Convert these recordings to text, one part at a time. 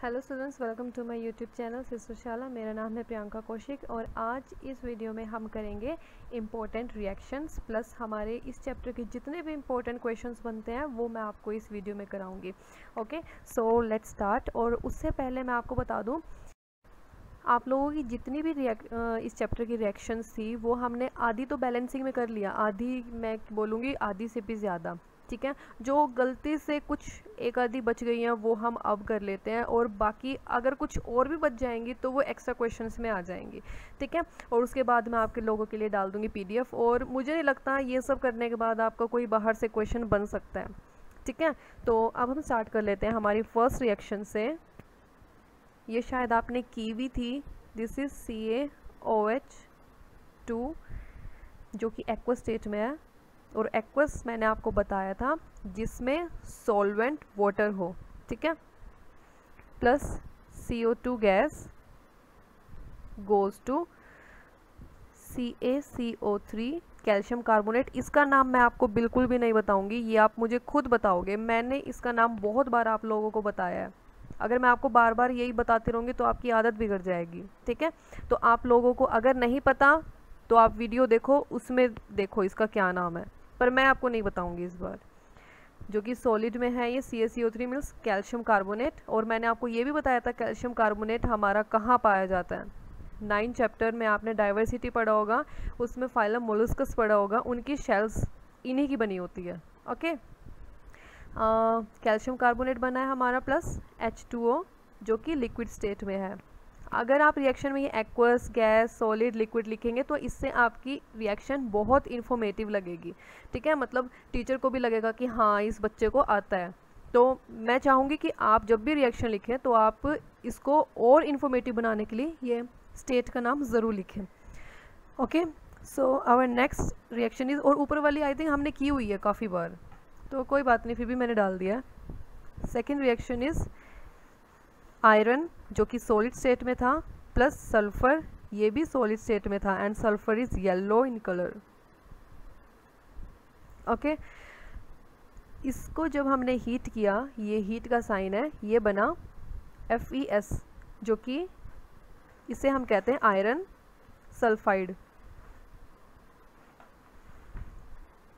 Hello students, welcome to my YouTube channel सिस्टरशाला। मेरा नाम है प्रियंका कौशिक और आज इस वीडियो में हम करेंगे इम्पोर्टेंट रिएक्शंस प्लस हमारे इस चैप्टर के जितने भी इम्पोर्टेंट क्वेश्चंस बनते हैं वो मैं आपको इस वीडियो में कराऊंगी। Okay, so let's start. और उससे पहले मैं आपको बता दूं, आप लोगों की जितनी भी इस चैप्टर की रिएक्शंस थी वो हमने आधी तो बैलेंसिंग में कर लिया, आधी मैं बोलूँगी आधी से भी ज़्यादा। ठीक है, जो गलती से कुछ एक आधी बच गई हैं वो हम अब कर लेते हैं, और बाकी अगर कुछ और भी बच जाएंगी तो वो एक्स्ट्रा क्वेश्चंस में आ जाएंगी। ठीक है, और उसके बाद मैं आपके लोगों के लिए डाल दूँगी PDF, और मुझे नहीं लगता ये सब करने के बाद आपका कोई बाहर से क्वेश्चन बन सकता है। ठीक है, तो अब हम स्टार्ट कर लेते हैं हमारी फर्स्ट रिएक्शन से। ये शायद आपने की भी थी। दिस इज CaOH2 जो कि एक्वस स्टेट में है, और एक्वस मैंने आपको बताया था जिसमें सॉल्वेंट वाटर हो। ठीक है, plus CO2 gas goes to CaCO3 calcium carbonate. इसका नाम मैं आपको बिल्कुल भी नहीं बताऊंगी, ये आप मुझे खुद बताओगे। मैंने इसका नाम बहुत बार आप लोगों को बताया है, अगर मैं आपको बार बार यही बताती रहूँगी तो आपकी आदत बिगड़ जाएगी। ठीक है, तो आप लोगों को अगर नहीं पता तो आप वीडियो देखो, उसमें देखो इसका क्या नाम है, पर मैं आपको नहीं बताऊंगी इस बार। जो कि सॉलिड में है ये CaCO3 मीन्स कैल्शियम कार्बोनेट। और मैंने आपको ये भी बताया था कैल्शियम कार्बोनेट हमारा कहाँ पाया जाता है। 9 चैप्टर में आपने डाइवर्सिटी पढ़ा होगा, उसमें फाइलम मोलस्कस पढ़ा होगा, उनकी शेल्स इन्हीं की बनी होती है। ओके, कैल्शियम कार्बोनेट बना है हमारा प्लस H2O जो कि लिक्विड स्टेट में है। अगर आप रिएक्शन में ये एक्वस, गैस, सॉलिड, लिक्विड लिखेंगे तो इससे आपकी रिएक्शन बहुत इन्फॉर्मेटिव लगेगी। ठीक है, मतलब टीचर को भी लगेगा कि हाँ इस बच्चे को आता है। तो मैं चाहूँगी कि आप जब भी रिएक्शन लिखें तो आप इसको और इन्फॉर्मेटिव बनाने के लिए ये स्टेट का नाम ज़रूर लिखें। Okay, so our next reaction is, और ऊपर वाली आई थिंक हमने की हुई है काफ़ी बार, तो कोई बात नहीं, फिर भी मैंने डाल दिया। सेकेंड रिएक्शन इज़ आयरन जो कि सॉलिड स्टेट में था प्लस सल्फर, ये भी सॉलिड स्टेट में था, and sulphur is yellow in colour. Okay, इसको जब हमने हीट किया, ये हीट का साइन है, ये बना FeS जो कि इसे हम कहते हैं iron sulphide.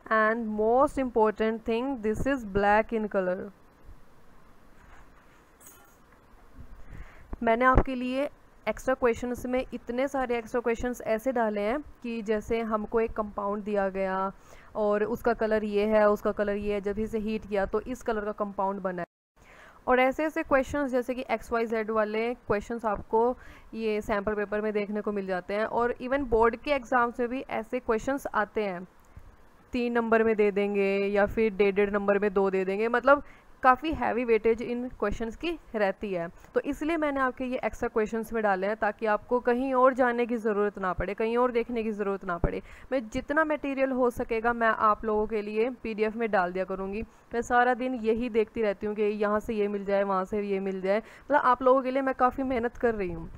And most important thing, this is black in colour. मैंने आपके लिए एक्स्ट्रा क्वेश्चंस में इतने सारे एक्स्ट्रा क्वेश्चंस ऐसे डाले हैं कि जैसे हमको एक कंपाउंड दिया गया और उसका कलर ये है, उसका कलर ये है, जब इसे हीट किया तो इस कलर का कंपाउंड बना है। और ऐसे ऐसे क्वेश्चंस जैसे कि XYZ वाले क्वेश्चंस आपको ये सैम्पल पेपर में देखने को मिल जाते हैं, और इवन बोर्ड के एग्जाम्स में भी ऐसे क्वेश्चंस आते हैं। 3 नंबर में दे देंगे या फिर 1.5 नंबर में 2 दे देंगे, मतलब काफ़ी हैवी वेटेज इन क्वेश्चंस की रहती है। तो इसलिए मैंने आपके ये एक्स्ट्रा क्वेश्चंस में डाले हैं ताकि आपको कहीं और जाने की ज़रूरत ना पड़े, कहीं और देखने की ज़रूरत ना पड़े। मैं जितना मटेरियल हो सकेगा मैं आप लोगों के लिए PDF में डाल दिया करूँगी। मैं सारा दिन यही देखती रहती हूँ कि यहाँ से ये मिल जाए, वहाँ से ये मिल जाए, मतलब आप लोगों के लिए मैं काफ़ी मेहनत कर रही हूँ।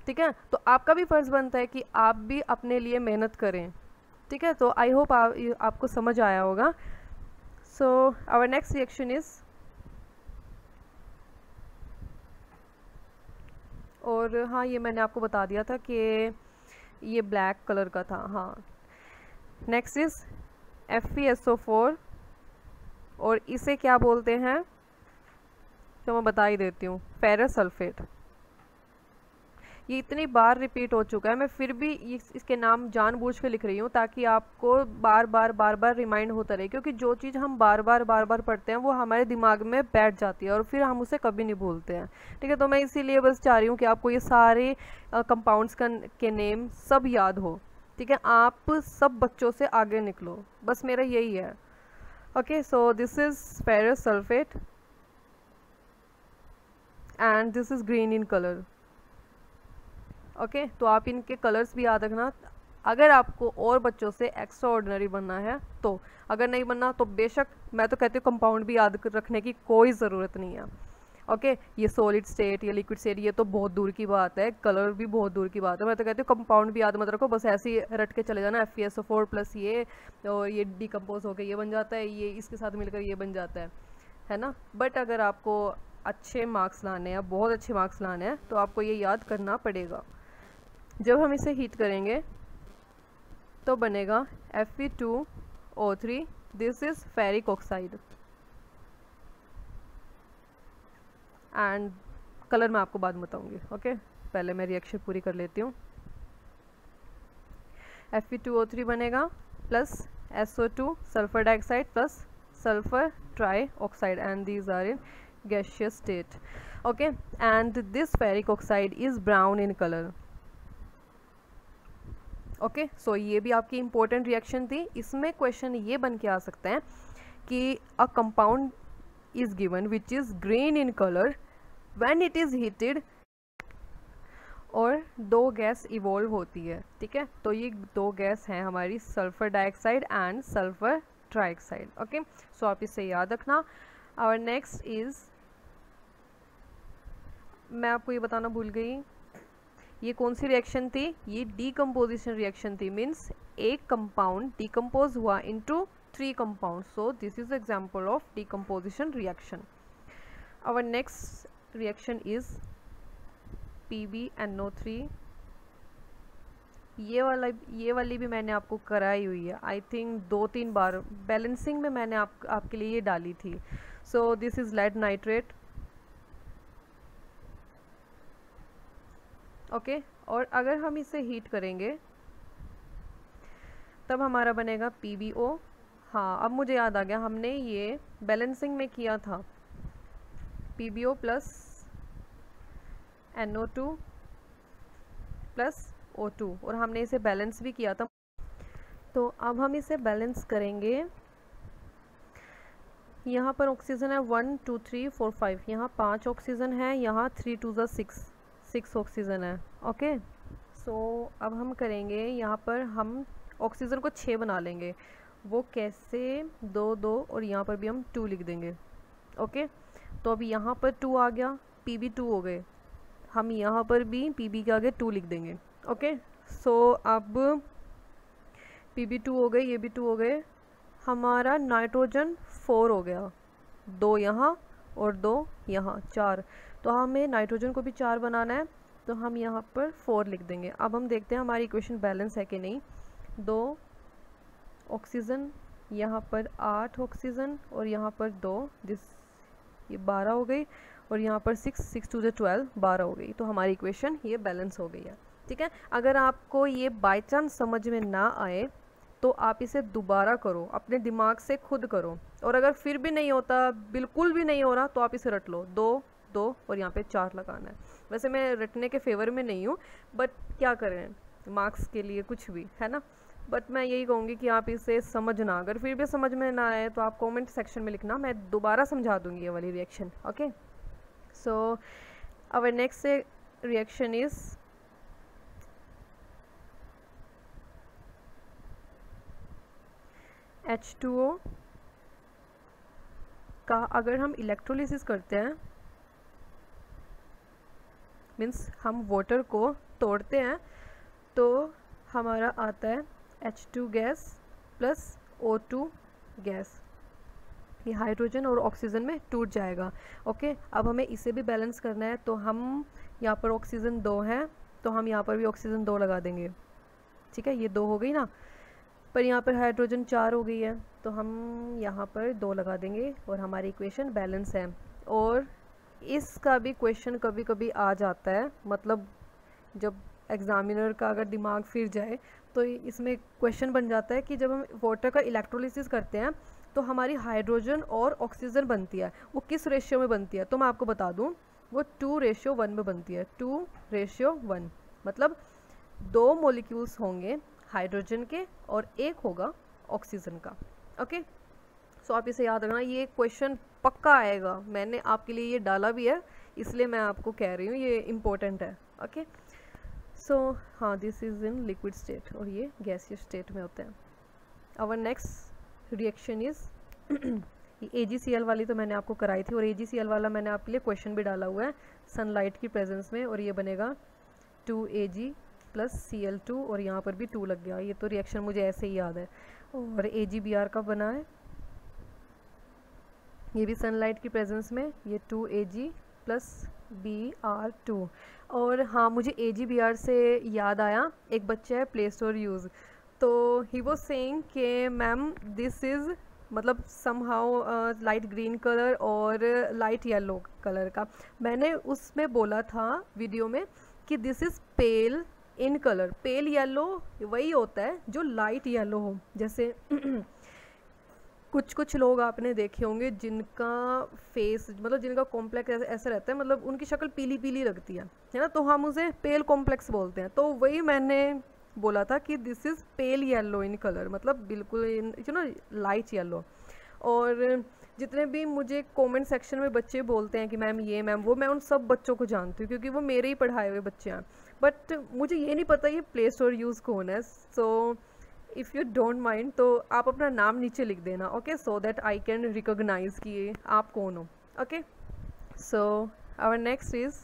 ठीक है, तो आपका भी फ़र्ज़ बनता है कि आप भी अपने लिए मेहनत करें। ठीक है, तो आई होप आपको समझ आया होगा। So our next reaction is, और हाँ ये मैंने आपको बता दिया था कि ये ब्लैक कलर का था। हाँ, नेक्स्ट इज FeSO4, और इसे क्या बोलते हैं तो मैं बता ही देती हूँ, फेरस सल्फेट। ये इतनी बार रिपीट हो चुका है, मैं फिर भी इसके नाम जानबूझ के लिख रही हूँ ताकि आपको बार बार रिमाइंड होता रहे, क्योंकि जो चीज़ हम बार बार पढ़ते हैं वो हमारे दिमाग में बैठ जाती है और फिर हम उसे कभी नहीं भूलते हैं। ठीक है, तो मैं इसीलिए बस चाह रही हूँ कि आपको ये सारे कंपाउंड्स के नेम सब याद हो। ठीक है, आप सब बच्चों से आगे निकलो, बस मेरा यही है। Okay, so this is ferrous sulphate and this is green in colour. Okay, तो आप इनके कलर्स भी याद रखना अगर आपको और बच्चों से एक्स्ट्रा ऑर्डिनरी बनना है तो। अगर नहीं बनना तो बेशक मैं तो कहती हूँ कंपाउंड भी याद रखने की कोई ज़रूरत नहीं है। ओके, ये सॉलिड स्टेट या लिक्विड स्टेट ये तो बहुत दूर की बात है, कलर भी बहुत दूर की बात है। मैं तो कहती हूँ कंपाउंड भी याद मत रखो, बस ऐसे ही रट के चले जाना, FeSO4 प्लस ये, और ये डिकम्पोज होकर ये बन जाता है, ये इसके साथ मिलकर ये बन जाता है ना। बट अगर आपको अच्छे मार्क्स लाने हैं, बहुत अच्छे मार्क्स लाने हैं, तो आपको ये याद करना पड़ेगा। जब हम इसे हीट करेंगे तो बनेगा Fe2O3, this is ferric oxide. And colour मैं आपको बाद में बताऊंगी। ओके, पहले मैं रिएक्शन पूरी कर लेती हूँ। Fe2O3 बनेगा plus SO2 sulphur dioxide plus sulphur trioxide, and these are in gaseous state. Okay, and this ferric oxide is brown in color. Okay, so ये भी आपकी इंपॉर्टेंट रिएक्शन थी। इसमें क्वेश्चन ये बन के आ सकते हैं कि a compound is given which is green in colour when it is heated, और दो गैस इवॉल्व होती है। ठीक है, तो ये दो गैस हैं हमारी, sulphur dioxide and sulphur trioxide. Okay, so आप इसे याद रखना। और नेक्स्ट इज़, मैं आपको ये बताना भूल गई, ये कौन सी रिएक्शन थी? ये डीकम्पोजिशन रिएक्शन थी। मीन्स एक कंपाउंड डिकम्पोज हुआ into 3 compound, so this is example of decomposition reaction. Our next reaction is PbNO3। ये वाली भी मैंने आपको कराई हुई है, आई थिंक 2-3 बार बैलेंसिंग में मैंने आपके लिए ये डाली थी। So this is lead nitrate. Okay, और अगर हम इसे हीट करेंगे तब हमारा बनेगा PbO। हाँ, अब मुझे याद आ गया, हमने ये बैलेंसिंग में किया था, PbO plus NO2 plus O2, और हमने इसे बैलेंस भी किया था। तो अब हम इसे बैलेंस करेंगे। यहाँ पर ऑक्सीजन है 1 2 3 4 5, यहाँ 5 ऑक्सीजन है, यहाँ 3 2 6 ऑक्सीजन है। ओके, सो अब हम करेंगे, यहाँ पर हम ऑक्सीजन को 6 बना लेंगे। वो कैसे? 2 2, और यहाँ पर भी हम 2 लिख देंगे। ओके, तो अब यहाँ पर 2 आ गया, Pb2 हो गए, हम यहाँ पर भी Pb के आगे 2 लिख देंगे। ओके, सो अब Pb2 हो गए, ये भी 2 हो गए, हमारा नाइट्रोजन 4 हो गया, 2 यहाँ और 2 यहाँ, 4। तो हमें नाइट्रोजन को भी 4 बनाना है, तो हम यहाँ पर 4 लिख देंगे। अब हम देखते हैं हमारी इक्वेशन बैलेंस है कि नहीं। 2 ऑक्सीजन, यहाँ पर 8 ऑक्सीजन, और यहाँ पर 2, ये 12 हो गई, और यहाँ पर 6 2 12, 12 हो गई। तो हमारी इक्वेशन ये बैलेंस हो गई है। ठीक है, अगर आपको ये बाय चांस समझ में ना आए तो आप इसे दोबारा करो, अपने दिमाग से खुद करो, और अगर फिर भी नहीं होता, बिल्कुल भी नहीं हो रहा, तो आप इसे रट लो, 2 2 और यहाँ पे 4 लगाना है। वैसे मैं रटने के फेवर में नहीं हूँ, बट क्या करें, मार्क्स के लिए कुछ भी है ना। बट मैं यही कहूँगी कि आप इसे समझना, अगर फिर भी समझ में ना आए तो आप कमेंट सेक्शन में लिखना, मैं दोबारा समझा दूँगी ये वाली reaction. Okay, so our next reaction is H2O का अगर हम इलेक्ट्रोलिसिस करते हैं, मीन्स हम वाटर को तोड़ते हैं, तो हमारा आता है H2 gas plus O2 gas, ये हाइड्रोजन और ऑक्सीजन में टूट जाएगा। ओके, अब हमें इसे भी बैलेंस करना है, तो हम यहाँ पर ऑक्सीजन 2 है, तो हम यहाँ पर भी ऑक्सीजन 2 लगा देंगे। ठीक है, ये 2 हो गई ना, पर यहाँ पर हाइड्रोजन 4 हो गई है, तो हम यहाँ पर 2 लगा देंगे, और हमारी इक्वेशन बैलेंस है। और इसका भी क्वेश्चन कभी कभी आ जाता है, मतलब जब एग्जामिनर का अगर दिमाग फिर जाए तो इसमें क्वेश्चन बन जाता है कि जब हम वाटर का इलेक्ट्रोलिसिस करते हैं तो हमारी हाइड्रोजन और ऑक्सीजन बनती है, वो किस रेशियो में बनती है? तो मैं आपको बता दूं, वो 2:1 में बनती है। 2:1 मतलब 2 मॉलिक्यूल्स होंगे हाइड्रोजन के और 1 होगा ऑक्सीजन का। ओके, सो आप इसे याद रखना, ये क्वेश्चन पक्का आएगा, मैंने आपके लिए ये डाला भी है, इसलिए मैं आपको कह रही हूँ, ये इम्पोर्टेंट है। ओके, सो हाँ, this is in liquid state और ये गैसियस स्टेट में होते हैं। Our next reaction is AgCl वाली तो मैंने आपको कराई थी, और AgCl वाला मैंने आपके लिए क्वेश्चन भी डाला हुआ है सनलाइट की प्रेजेंस में, और ये बनेगा 2Ag प्लस Cl2, और यहाँ पर भी 2 लग गया। ये तो रिएक्शन मुझे ऐसे ही याद है। और AgBr का बना है ये भी सनलाइट की प्रेजेंस में, ये 2Ag प्लस Br2। और हाँ, मुझे AgBr से याद आया, एक बच्चा है प्ले स्टोर यूज़, तो ही वॉज सेइंग कि मैम दिस इज़ मतलब समहाउ लाइट ग्रीन कलर और लाइट येलो कलर का। मैंने उसमें बोला था वीडियो में कि this is pale in colour. Pale yellow वही होता है जो लाइट येलो हो, जैसे कुछ कुछ लोग आपने देखे होंगे जिनका फेस मतलब जिनका कॉम्प्लेक्स ऐसा रहता है, मतलब उनकी शक्ल पीली पीली लगती है ना, तो हम उसे पेल कॉम्प्लेक्स बोलते हैं। तो वही मैंने बोला था कि this is pale yellow in colour, मतलब बिल्कुल यू नो लाइट येलो। और जितने भी मुझे कमेंट सेक्शन में बच्चे बोलते हैं कि मैम ये मैम वो, मैं उन सब बच्चों को जानती हूँ क्योंकि वो मेरे ही पढ़ाए हुए बच्चे हैं। बट मुझे ये नहीं पता ये प्ले स्टोर यूज़ कौन है। So if you don't mind तो आप अपना नाम नीचे लिख देना, okay, so that I can recognise कि आप कौन हो। Okay, so our next is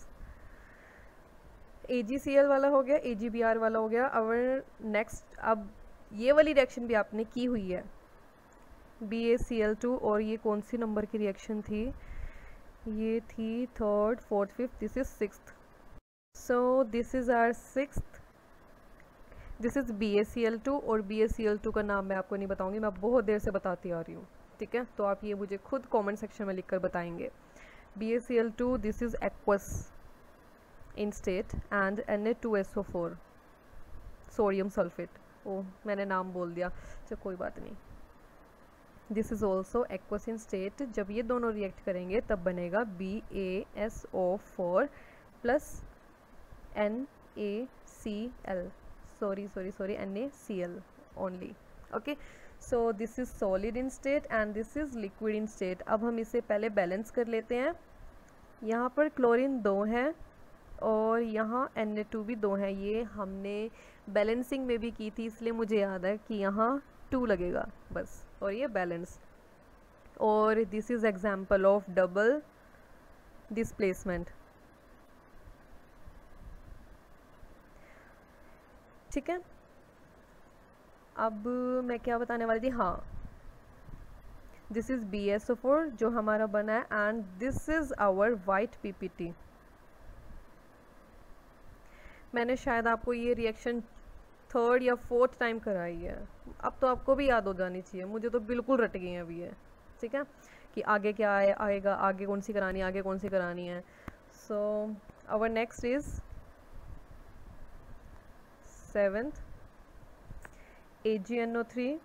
AgCl वाला हो गया, AgBr वाला हो गया। आवर नेक्स्ट, अब ये वाली रिएक्शन भी आपने की हुई है, BaCl2, और ये कौन सी नंबर की रिएक्शन थी, ये थी third, fourth, fifth, this is sixth. So this is our sixth, this is BaCl2, और BaCl2 का नाम मैं आपको नहीं बताऊंगी, मैं बहुत देर से बताती आ रही हूँ, ठीक है, तो आप ये मुझे खुद कमेंट सेक्शन में लिखकर बताएंगे। BaCl2, this is aqueous in state and Na2SO4 sodium sulphate. ओ मैंने नाम बोल दिया, चलो कोई बात नहीं। This is also aqueous in state. जब ये दोनों रिएक्ट करेंगे तब बनेगा BaSO4 plus NaCl, sorry NaCl only। Okay, so this is solid in state and this is liquid in state. अब हम इसे पहले बैलेंस कर लेते हैं। यहाँ पर क्लोरीन 2 है और यहाँ Na2 भी 2 है, ये हमने बैलेंसिंग में भी की थी, इसलिए मुझे याद है कि यहाँ 2 लगेगा बस, और ये बैलेंस। और this is example of double displacement, ठीक है। अब मैं क्या बताने वाली थी, हाँ, दिस इज BaSO4 जो हमारा बना है and this is our white PPT। मैंने शायद आपको ये रिएक्शन थर्ड या फोर्थ टाइम कराई है, अब तो आपको भी याद हो जानी चाहिए, मुझे तो बिल्कुल रट गई है अभी ये, ठीक है, कि आगे क्या आएगा, आगे कौन सी करानी है, आगे कौन सी करानी है। So our next is 7th AgNO3,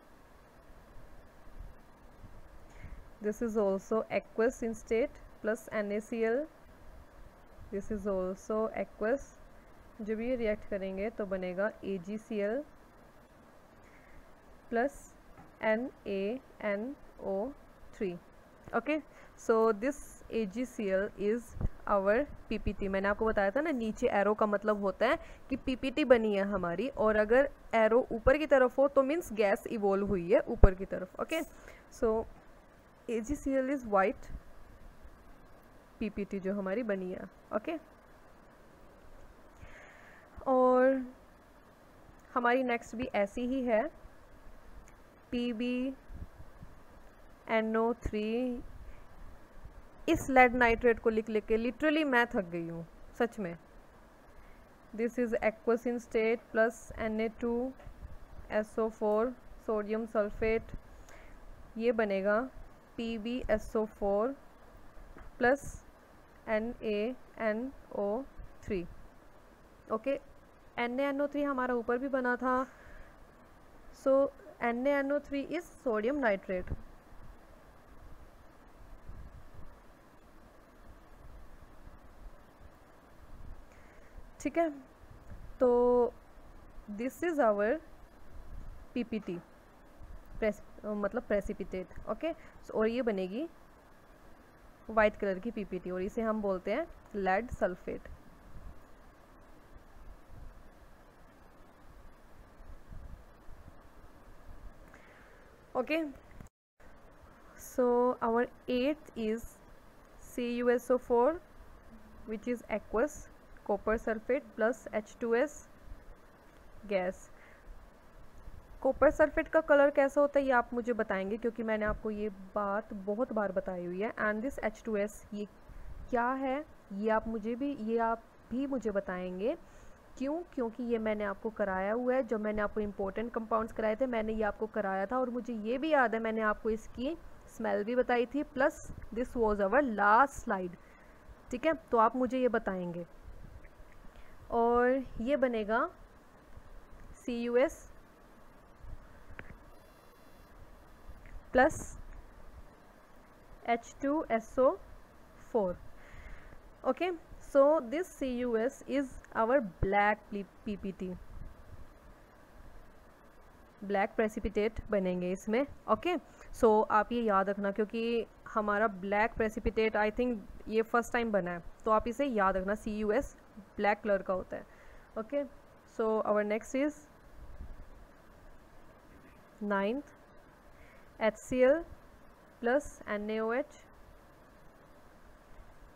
this is also aqueous in state plus NaCl, this is also aqueous। जब ये रिएक्ट करेंगे तो बनेगा AgCl plus NaNO3। Okay, so this AgCl is our PPT। मैंने आपको बताया था ना, नीचे एरो का मतलब होता है कि PPT बनी है हमारी, और अगर एरो ऊपर की तरफ हो तो मीन्स गैस इवॉल्व हुई है ऊपर की तरफ। Okay, so AgCl is white PPT जो हमारी बनी है। ओके, और हमारी नेक्स्ट भी ऐसी ही है, PbNO3। इस लेड नाइट्रेट को लिख लिख के लिटरली मैं थक गई हूँ सच में। This is aqueous in state plus Na2SO4 sodium sulphate, ये बनेगा PbSO4 plus NaNO3। Okay, NaNO3 हमारा ऊपर भी बना था, सो NaNO3 इज सोडियम नाइट्रेट। ठीक है, तो दिस इज आवर PPT, मतलब प्रेसिपिटेट। ओके, और ये बनेगी वाइट कलर की PPT, और इसे हम बोलते हैं lead sulphate. Okay, so our 8th is CuSO4 which is aqueous copper sulfate plus H2S gas। Copper sulphate का कलर कैसा होता है ये आप मुझे बताएंगे, क्योंकि मैंने आपको ये बात बहुत बार बताई हुई है। एंड दिस H2S ये क्या है ये आप भी मुझे बताएंगे। क्यों? क्योंकि ये मैंने आपको कराया हुआ है। जब मैंने आपको इंपॉर्टेंट कंपाउंड्स कराए थे मैंने ये आपको कराया था, और मुझे ये भी याद है मैंने आपको इसकी स्मेल भी बताई थी, plus this was our last slide. ठीक है, तो आप मुझे ये बताएंगे। और ये बनेगा CuS plus H2SO4. Okay, so this CuS is our black PPT, black precipitate बनेंगे इसमें। ओके, सो आप ये याद रखना, क्योंकि हमारा ब्लैक प्रेसिपिटेट आई थिंक ये फर्स्ट टाइम बना है, तो आप इसे याद रखना, CuS ब्लैक कलर का होता है। Okay, so our next is 9th HCl plus NaOH,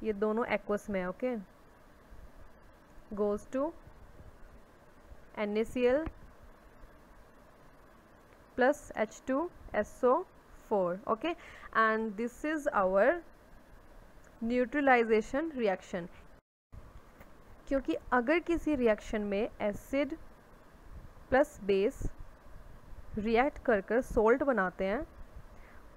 ये दोनों एक्वस में है। Okay, goes to NaCl plus H2SO4। Okay, and this is our neutralisation reaction. क्योंकि अगर किसी रिएक्शन में एसिड प्लस बेस रिएक्ट कर कर सोल्ट बनाते हैं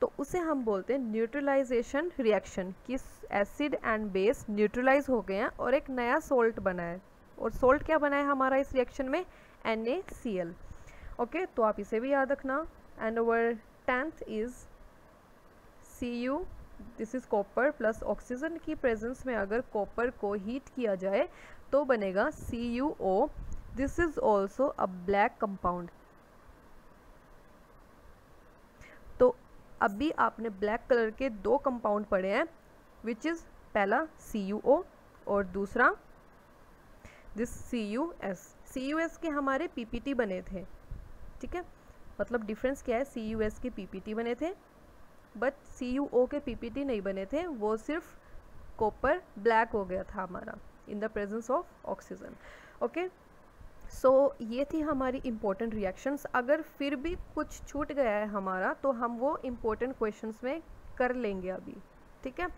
तो उसे हम बोलते हैं न्यूट्रलाइजेशन रिएक्शन, कि एसिड एंड बेस न्यूट्रलाइज हो गए हैं और एक नया सोल्ट बना है। और सोल्ट क्या बना है हमारा इस रिएक्शन में? NaCl। ओके, तो आप इसे भी याद रखना। And over 10th is Cu, this is copper plus oxygen की प्रेजेंस में अगर कॉपर को हीट किया जाए तो बनेगा CuO। This is also a black compound. तो अभी आपने ब्लैक कलर के दो कंपाउंड पढ़े हैं, विच इज पहला CuO और दूसरा दिस CuS। CuS के हमारे PPT बने थे। ठीक है, मतलब डिफरेंस क्या है, CuS के PPT बने थे बट CuO के PPT नहीं बने थे, वो सिर्फ कॉपर ब्लैक हो गया था हमारा in the presence of oxygen. Okay, so ये थी हमारी इम्पोर्टेंट रिएक्शंस। अगर फिर भी कुछ छूट गया है हमारा तो हम वो इम्पोर्टेंट क्वेश्चंस में कर लेंगे अभी। ठीक है,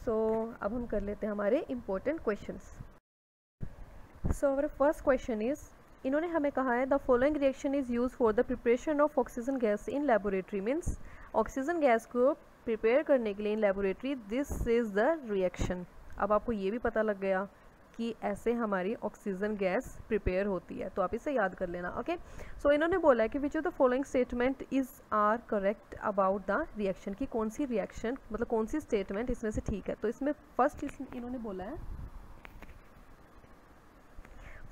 सो अब हम कर लेते हैं हमारे important questions. So our first question is, इन्होंने हमें कहा है the following reaction is use for the preparation of oxygen gas in laboratory. Means oxygen gas को प्रिपेयर करने के लिए in laboratory this is the reaction. अब आपको ये भी पता लग गया कि ऐसे हमारी ऑक्सीजन गैस प्रिपेयर होती है, तो आप इसे याद कर लेना। ओके, सो इन्होंने बोला है कि which of the following statement is are correct about the reaction, की कौन सी रिएक्शन मतलब कौन सी स्टेटमेंट इसमें से ठीक है। तो इसमें फर्स्ट इन्होंने बोला है,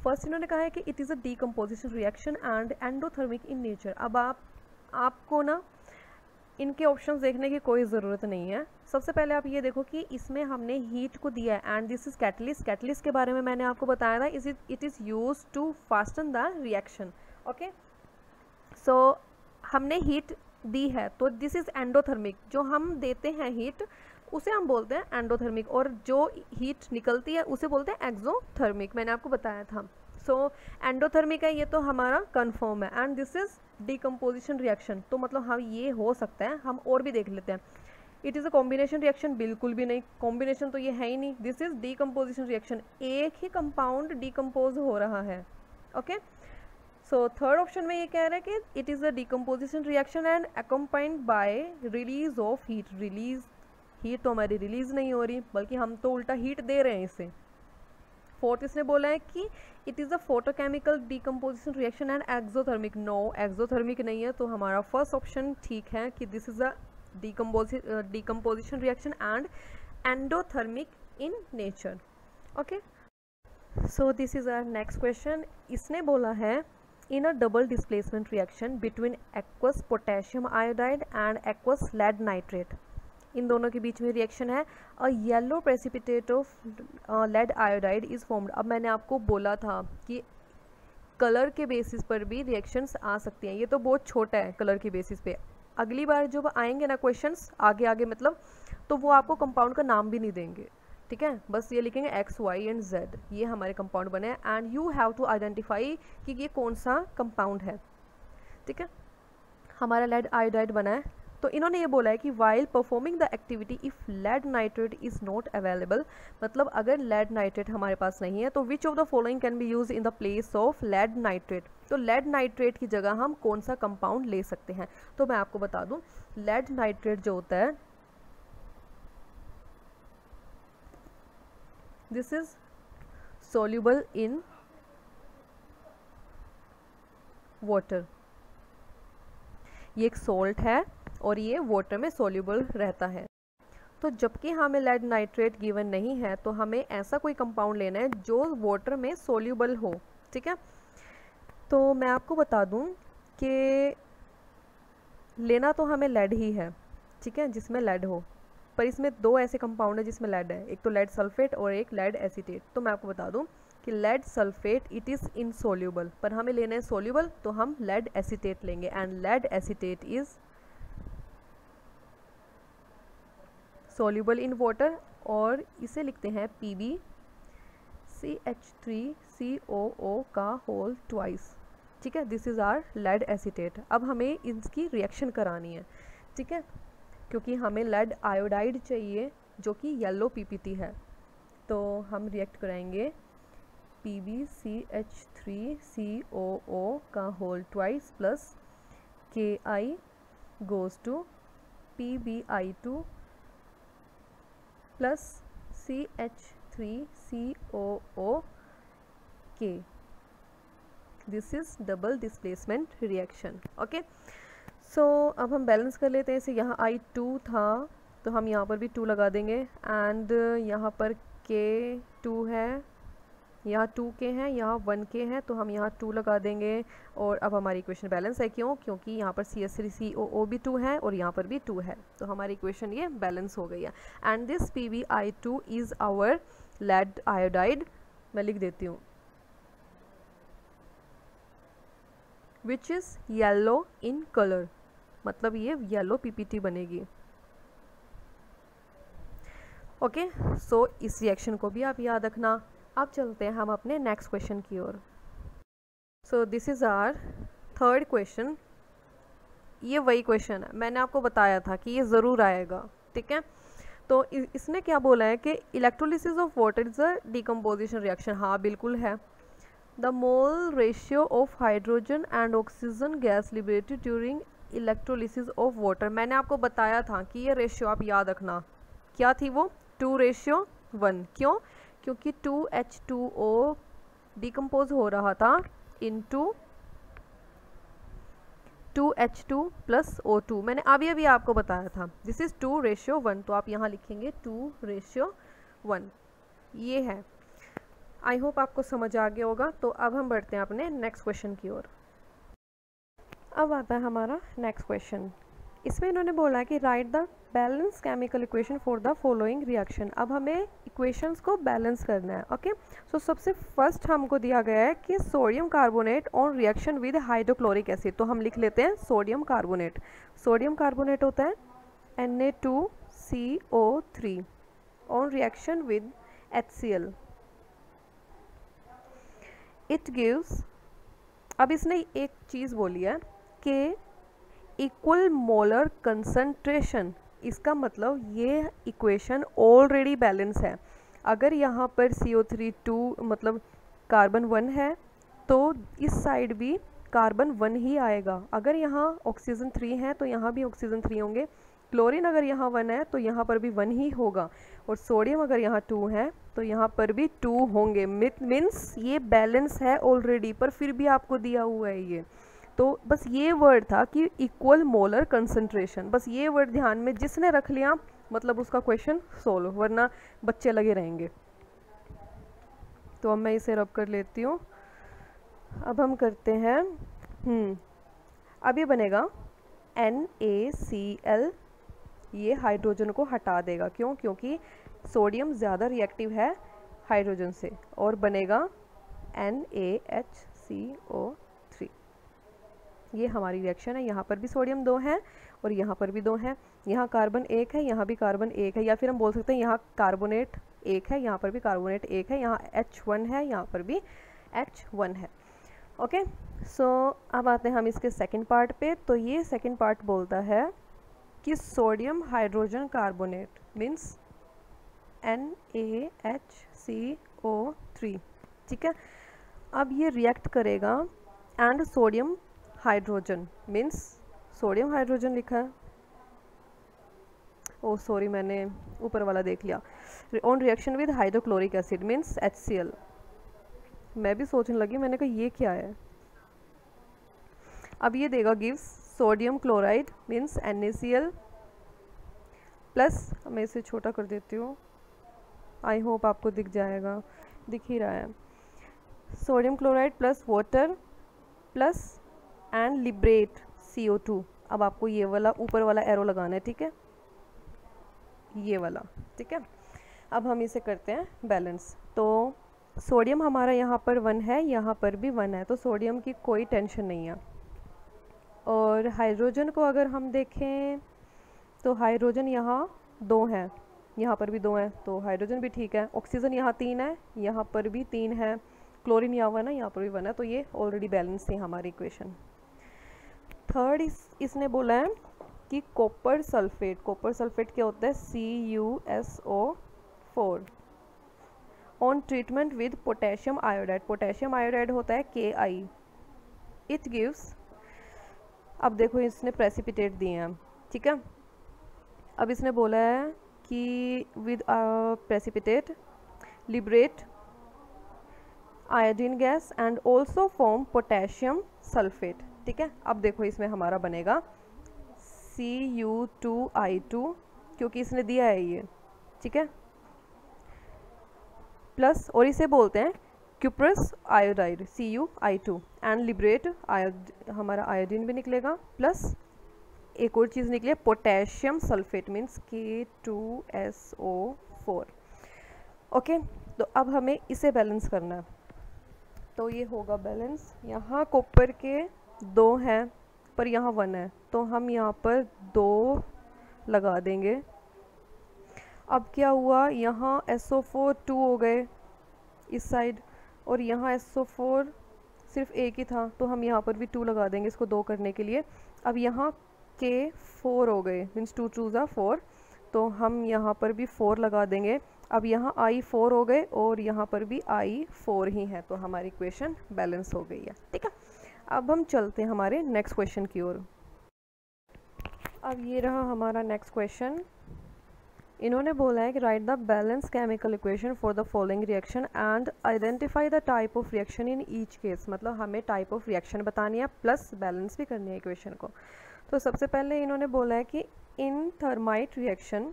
फर्स्ट इन्होंने कहा है कि it is a decomposition reaction and endothermic in nature. अब आपको ना इनके ऑप्शंस देखने की कोई ज़रूरत नहीं है। सबसे पहले आप ये देखो कि इसमें हमने हीट को दिया है and this is catalyst. Catalyst के बारे में मैंने आपको बताया था, it is use to fasten the reaction. Okay, so हमने हीट दी है तो दिस इज एंडोथर्मिक। जो हम देते हैं हीट उसे हम बोलते हैं एंडोथर्मिक, और जो हीट निकलती है उसे बोलते हैं एक्सोथर्मिक, मैंने आपको बताया था। सो एंडोथर्मिक है ये तो हमारा कन्फर्म है। And this is decomposition reaction, तो मतलब हम ये हो सकता है, हम और भी देख लेते हैं। It is a combination reaction, बिल्कुल भी नहीं, कॉम्बिनेशन तो ये है ही नहीं। दिस इज डीकम्पोजिशन रिएक्शन, एक ही कंपाउंड डीकम्पोज हो रहा है। ओके, सो थर्ड ऑप्शन में ये कह रहा है कि it is a decomposition reaction and accompanied by release of heat. Heat तो हमारी रिलीज नहीं हो रही, बल्कि हम तो उल्टा हीट दे रहे हैं इसे। फोर्थ इसने बोला है कि it is a photochemical decomposition reaction and exothermic. No, exothermic नहीं है, तो हमारा फर्स्ट ऑप्शन ठीक है कि this is a decomposition reaction and endothermic in nature. Okay, so this is our next question. इसने बोला है in a double displacement reaction between aqueous potassium iodide and aqueous lead nitrate, इन दोनों के बीच में रिएक्शन है, a yellow precipitate of lead iodide is formed. अब मैंने आपको बोला था कि कलर के बेसिस पर भी रिएक्शंस आ सकती हैं, ये तो बहुत छोटा है कलर के बेसिस पे। अगली बार जब आएंगे ना क्वेश्चंस आगे मतलब, तो वो आपको कंपाउंड का नाम भी नहीं देंगे। ठीक है, बस ये लिखेंगे एक्स वाई एंड जेड, ये हमारे कंपाउंड बने हैं and you have to identify कि ये कौन सा कंपाउंड है। ठीक है, हमारा लेड आयोडाइड बना है, तो इन्होंने ये बोला है कि while performing the activity if lead nitrate is not available, मतलब अगर लेड नाइट्रेट हमारे पास नहीं है तो which of the following can be use in the place of lead nitrate, तो लेड नाइट्रेट की जगह हम कौन सा कंपाउंड ले सकते हैं। तो मैं आपको बता दूं, लेड नाइट्रेट जो होता है this is soluble in water, ये एक सॉल्ट है और ये वाटर में soluble रहता है। तो जबकि हमें लेड नाइट्रेट गिवन नहीं है तो हमें ऐसा कोई कंपाउंड लेना है जो वाटर में soluble हो। ठीक है, तो मैं आपको बता दूं कि लेना तो हमें लेड ही है, ठीक है, जिसमें लेड हो, पर इसमें दो ऐसे कंपाउंड है जिसमें लेड है, एक तो लेड सल्फेट और एक लेड एसीटेट। तो मैं आपको बता दूं कि lead sulphate it is insoluble, पर हमें लेना है सोल्यूबल, तो हम लेड एसीटेट लेंगे and lead acetate is soluble in water और इसे लिखते हैं PbCH3COO का होल ट्वाइस। ठीक है, this is our lead acetate. अब हमें इसकी रिएक्शन करानी है, ठीक है, क्योंकि हमें लेड आयोडाइड चाहिए जो कि येलो PPT है, तो हम रिएक्ट कराएंगे PbCH3COO का whole twice plus Ki goes to PbI2 plus CH3COO K। This is double displacement reaction. Okay, so अब हम बैलेंस कर लेते हैं इसे। यहाँ I2 था तो हम यहाँ पर भी 2 लगा देंगे एंड यहाँ पर K2 है, यहाँ 2K है, यहाँ 1K है, तो हम यहाँ 2 लगा देंगे और अब हमारी इक्वेशन बैलेंस है। क्यों? क्योंकि यहाँ पर CH3COO भी 2 है और यहाँ पर भी 2 है, तो हमारी इक्वेशन ये बैलेंस हो गई है and this PbI2 is our lead iodide. मैं लिख देती हूँ which is yellow in colour, मतलब ये येलो PPT बनेगी। ओके, सो इस रिएक्शन को भी आप याद रखना। अब चलते हैं हम अपने नेक्स्ट क्वेश्चन की ओर। So this is our third question. ये वही क्वेश्चन है, मैंने आपको बताया था कि ये ज़रूर आएगा। ठीक है, तो इसने क्या बोला है कि electrolysis of water is a decomposition reaction. हाँ बिल्कुल है। The mole ratio of hydrogen and oxygen gas liberated during electrolysis of water, मैंने आपको बताया था कि ये रेशियो आप याद रखना। क्या थी वो? 2:1। क्यों? क्योंकि 2H2O डिकम्पोज हो रहा था इनटू 2H2 प्लस O2। मैंने अभी आपको बताया था दिस इज़ 2:1, तो आप यहाँ लिखेंगे 2:1। ये है, आई होप आपको समझ आ गया होगा। तो अब हम बढ़ते हैं अपने नेक्स्ट क्वेश्चन की ओर। अब आता है हमारा नेक्स्ट क्वेश्चन। इसमें इन्होंने बोला कि right the balance chemical equation for the following reaction. अब हमें इक्वेशंस को बैलेंस करना है। ओके, सो सबसे फर्स्ट हमको दिया गया है कि sodium carbonate on reaction with hydrochloric acid, तो हम लिख लेते हैं सोडियम कार्बोनेट। सोडियम कार्बोनेट होता है Na2CO3 on reaction with HCl, it gives. अब इसने एक चीज़ बोली है कि इक्वल मोलर कंसंट्रेशन, इसका मतलब ये इक्वेशन ऑलरेडी बैलेंस है। अगर यहाँ पर CO3 2 मतलब कार्बन 1 है तो इस साइड भी कार्बन 1 ही आएगा। अगर यहाँ ऑक्सीजन 3 है तो यहाँ भी ऑक्सीजन 3 होंगे। क्लोरीन अगर यहाँ 1 है तो यहाँ पर भी 1 ही होगा, और सोडियम अगर यहाँ 2 है तो यहाँ पर भी 2 होंगे। मीन्स ये बैलेंस है ऑलरेडी, पर फिर भी आपको दिया हुआ है ये। तो बस ये वर्ड था कि इक्वल मोलर कंसंट्रेशन, बस ये वर्ड ध्यान में जिसने रख लिया मतलब उसका क्वेश्चन सोल्व, वरना बच्चे लगे रहेंगे। तो अब मैं इसे रब कर लेती हूँ। अब हम करते हैं अब ये बनेगा NaCl, ये हाइड्रोजन को हटा देगा। क्यों? क्योंकि सोडियम ज़्यादा रिएक्टिव है हाइड्रोजन से, और बनेगा NaHCO3। ये हमारी रिएक्शन है। यहाँ पर भी सोडियम 2 है और यहाँ पर भी 2 हैं, यहाँ कार्बन 1 है, यहाँ भी कार्बन 1 है, या फिर हम बोल सकते हैं यहाँ कार्बोनेट 1 है, यहाँ पर भी कार्बोनेट 1 है, यहाँ H1 है, यहाँ पर भी H1 है। ओके, सो अब आते हैं हम इसके सेकंड पार्ट पे। तो ये सेकंड पार्ट बोलता है कि sodium hydrogen carbonate means NaHCO3, ठीक है। अब ये रिएक्ट करेगा and sodium hydrogen means sodium hydrogen लिखा है, ओ सॉरी मैंने ऊपर वाला देख लिया, on reaction with hydrochloric acid means HCl। मैं भी सोचने लगी, मैंने कहा ये क्या है। अब ये देगा gives sodium chloride means NaCl plus, मैं इसे छोटा कर देती हूँ, आई होप आपको दिख जाएगा, दिख ही रहा है, sodium chloride plus water plus and liberate CO2। अब आपको ये वाला ऊपर वाला एरो लगाना है, ठीक है, ये वाला, ठीक है। अब हम इसे करते हैं बैलेंस। तो सोडियम हमारा यहाँ पर 1 है, यहाँ पर भी 1 है, तो सोडियम की कोई टेंशन नहीं है। और हाइड्रोजन को अगर हम देखें तो हाइड्रोजन यहाँ 2 है, यहाँ पर भी 2 है, तो हाइड्रोजन भी ठीक है। ऑक्सीजन यहाँ 3 है, यहाँ पर भी 3 है, क्लोरीन यहाँ 1 है, यहाँ पर भी 1 है, तो ये ऑलरेडी बैलेंस थी हमारी इक्वेशन। थर्ड इसने बोला है कि कॉपर सल्फेट क्या होता है, CuSO4 on treatment with potassium iodide होता है Ki, इट गिव्स, अब देखो इसने प्रेसिपिटेट दिए हैं, ठीक है। अब इसने बोला है कि with precipitate liberate iodine gas and also form potassium sulphate, ठीक है। अब देखो इसमें हमारा बनेगा Cu2I2 क्योंकि इसने दिया है ये, ठीक है, प्लस, और इसे बोलते हैं cuprous iodide Cu2 and liberate हमारा आयोडीन भी निकलेगा, प्लस एक और चीज़ निकले potassium sulphate means K2SO4। Okay, तो अब हमें इसे बैलेंस करना है, तो ये होगा बैलेंस। यहाँ कॉपर के 2 हैं पर यहाँ 1 है, तो हम यहाँ पर 2 लगा देंगे। अब क्या हुआ, यहाँ SO4 2 हो गए इस साइड, और यहाँ SO4 सिर्फ एक ही था, तो हम यहाँ पर भी 2 लगा देंगे इसको 2 करने के लिए। अब यहाँ K4 हो गए मीन्स 2 2 ज़ा 4, तो हम यहाँ पर भी 4 लगा देंगे। अब यहाँ I4 हो गए और यहाँ पर भी I4 ही है, तो हमारी इक्वेशन बैलेंस हो गई है, ठीक है। अब हम चलते हैं हमारे नेक्स्ट क्वेश्चन की ओर। अब ये रहा हमारा नेक्स्ट क्वेश्चन। इन्होंने बोला है कि right the balance chemical equation for the following reaction and identify the type of reaction in each case, मतलब हमें टाइप ऑफ रिएक्शन बतानी है प्लस बैलेंस भी करनी है इक्वेशन को। तो सबसे पहले इन्होंने बोला है कि इन थर्माइट रिएक्शन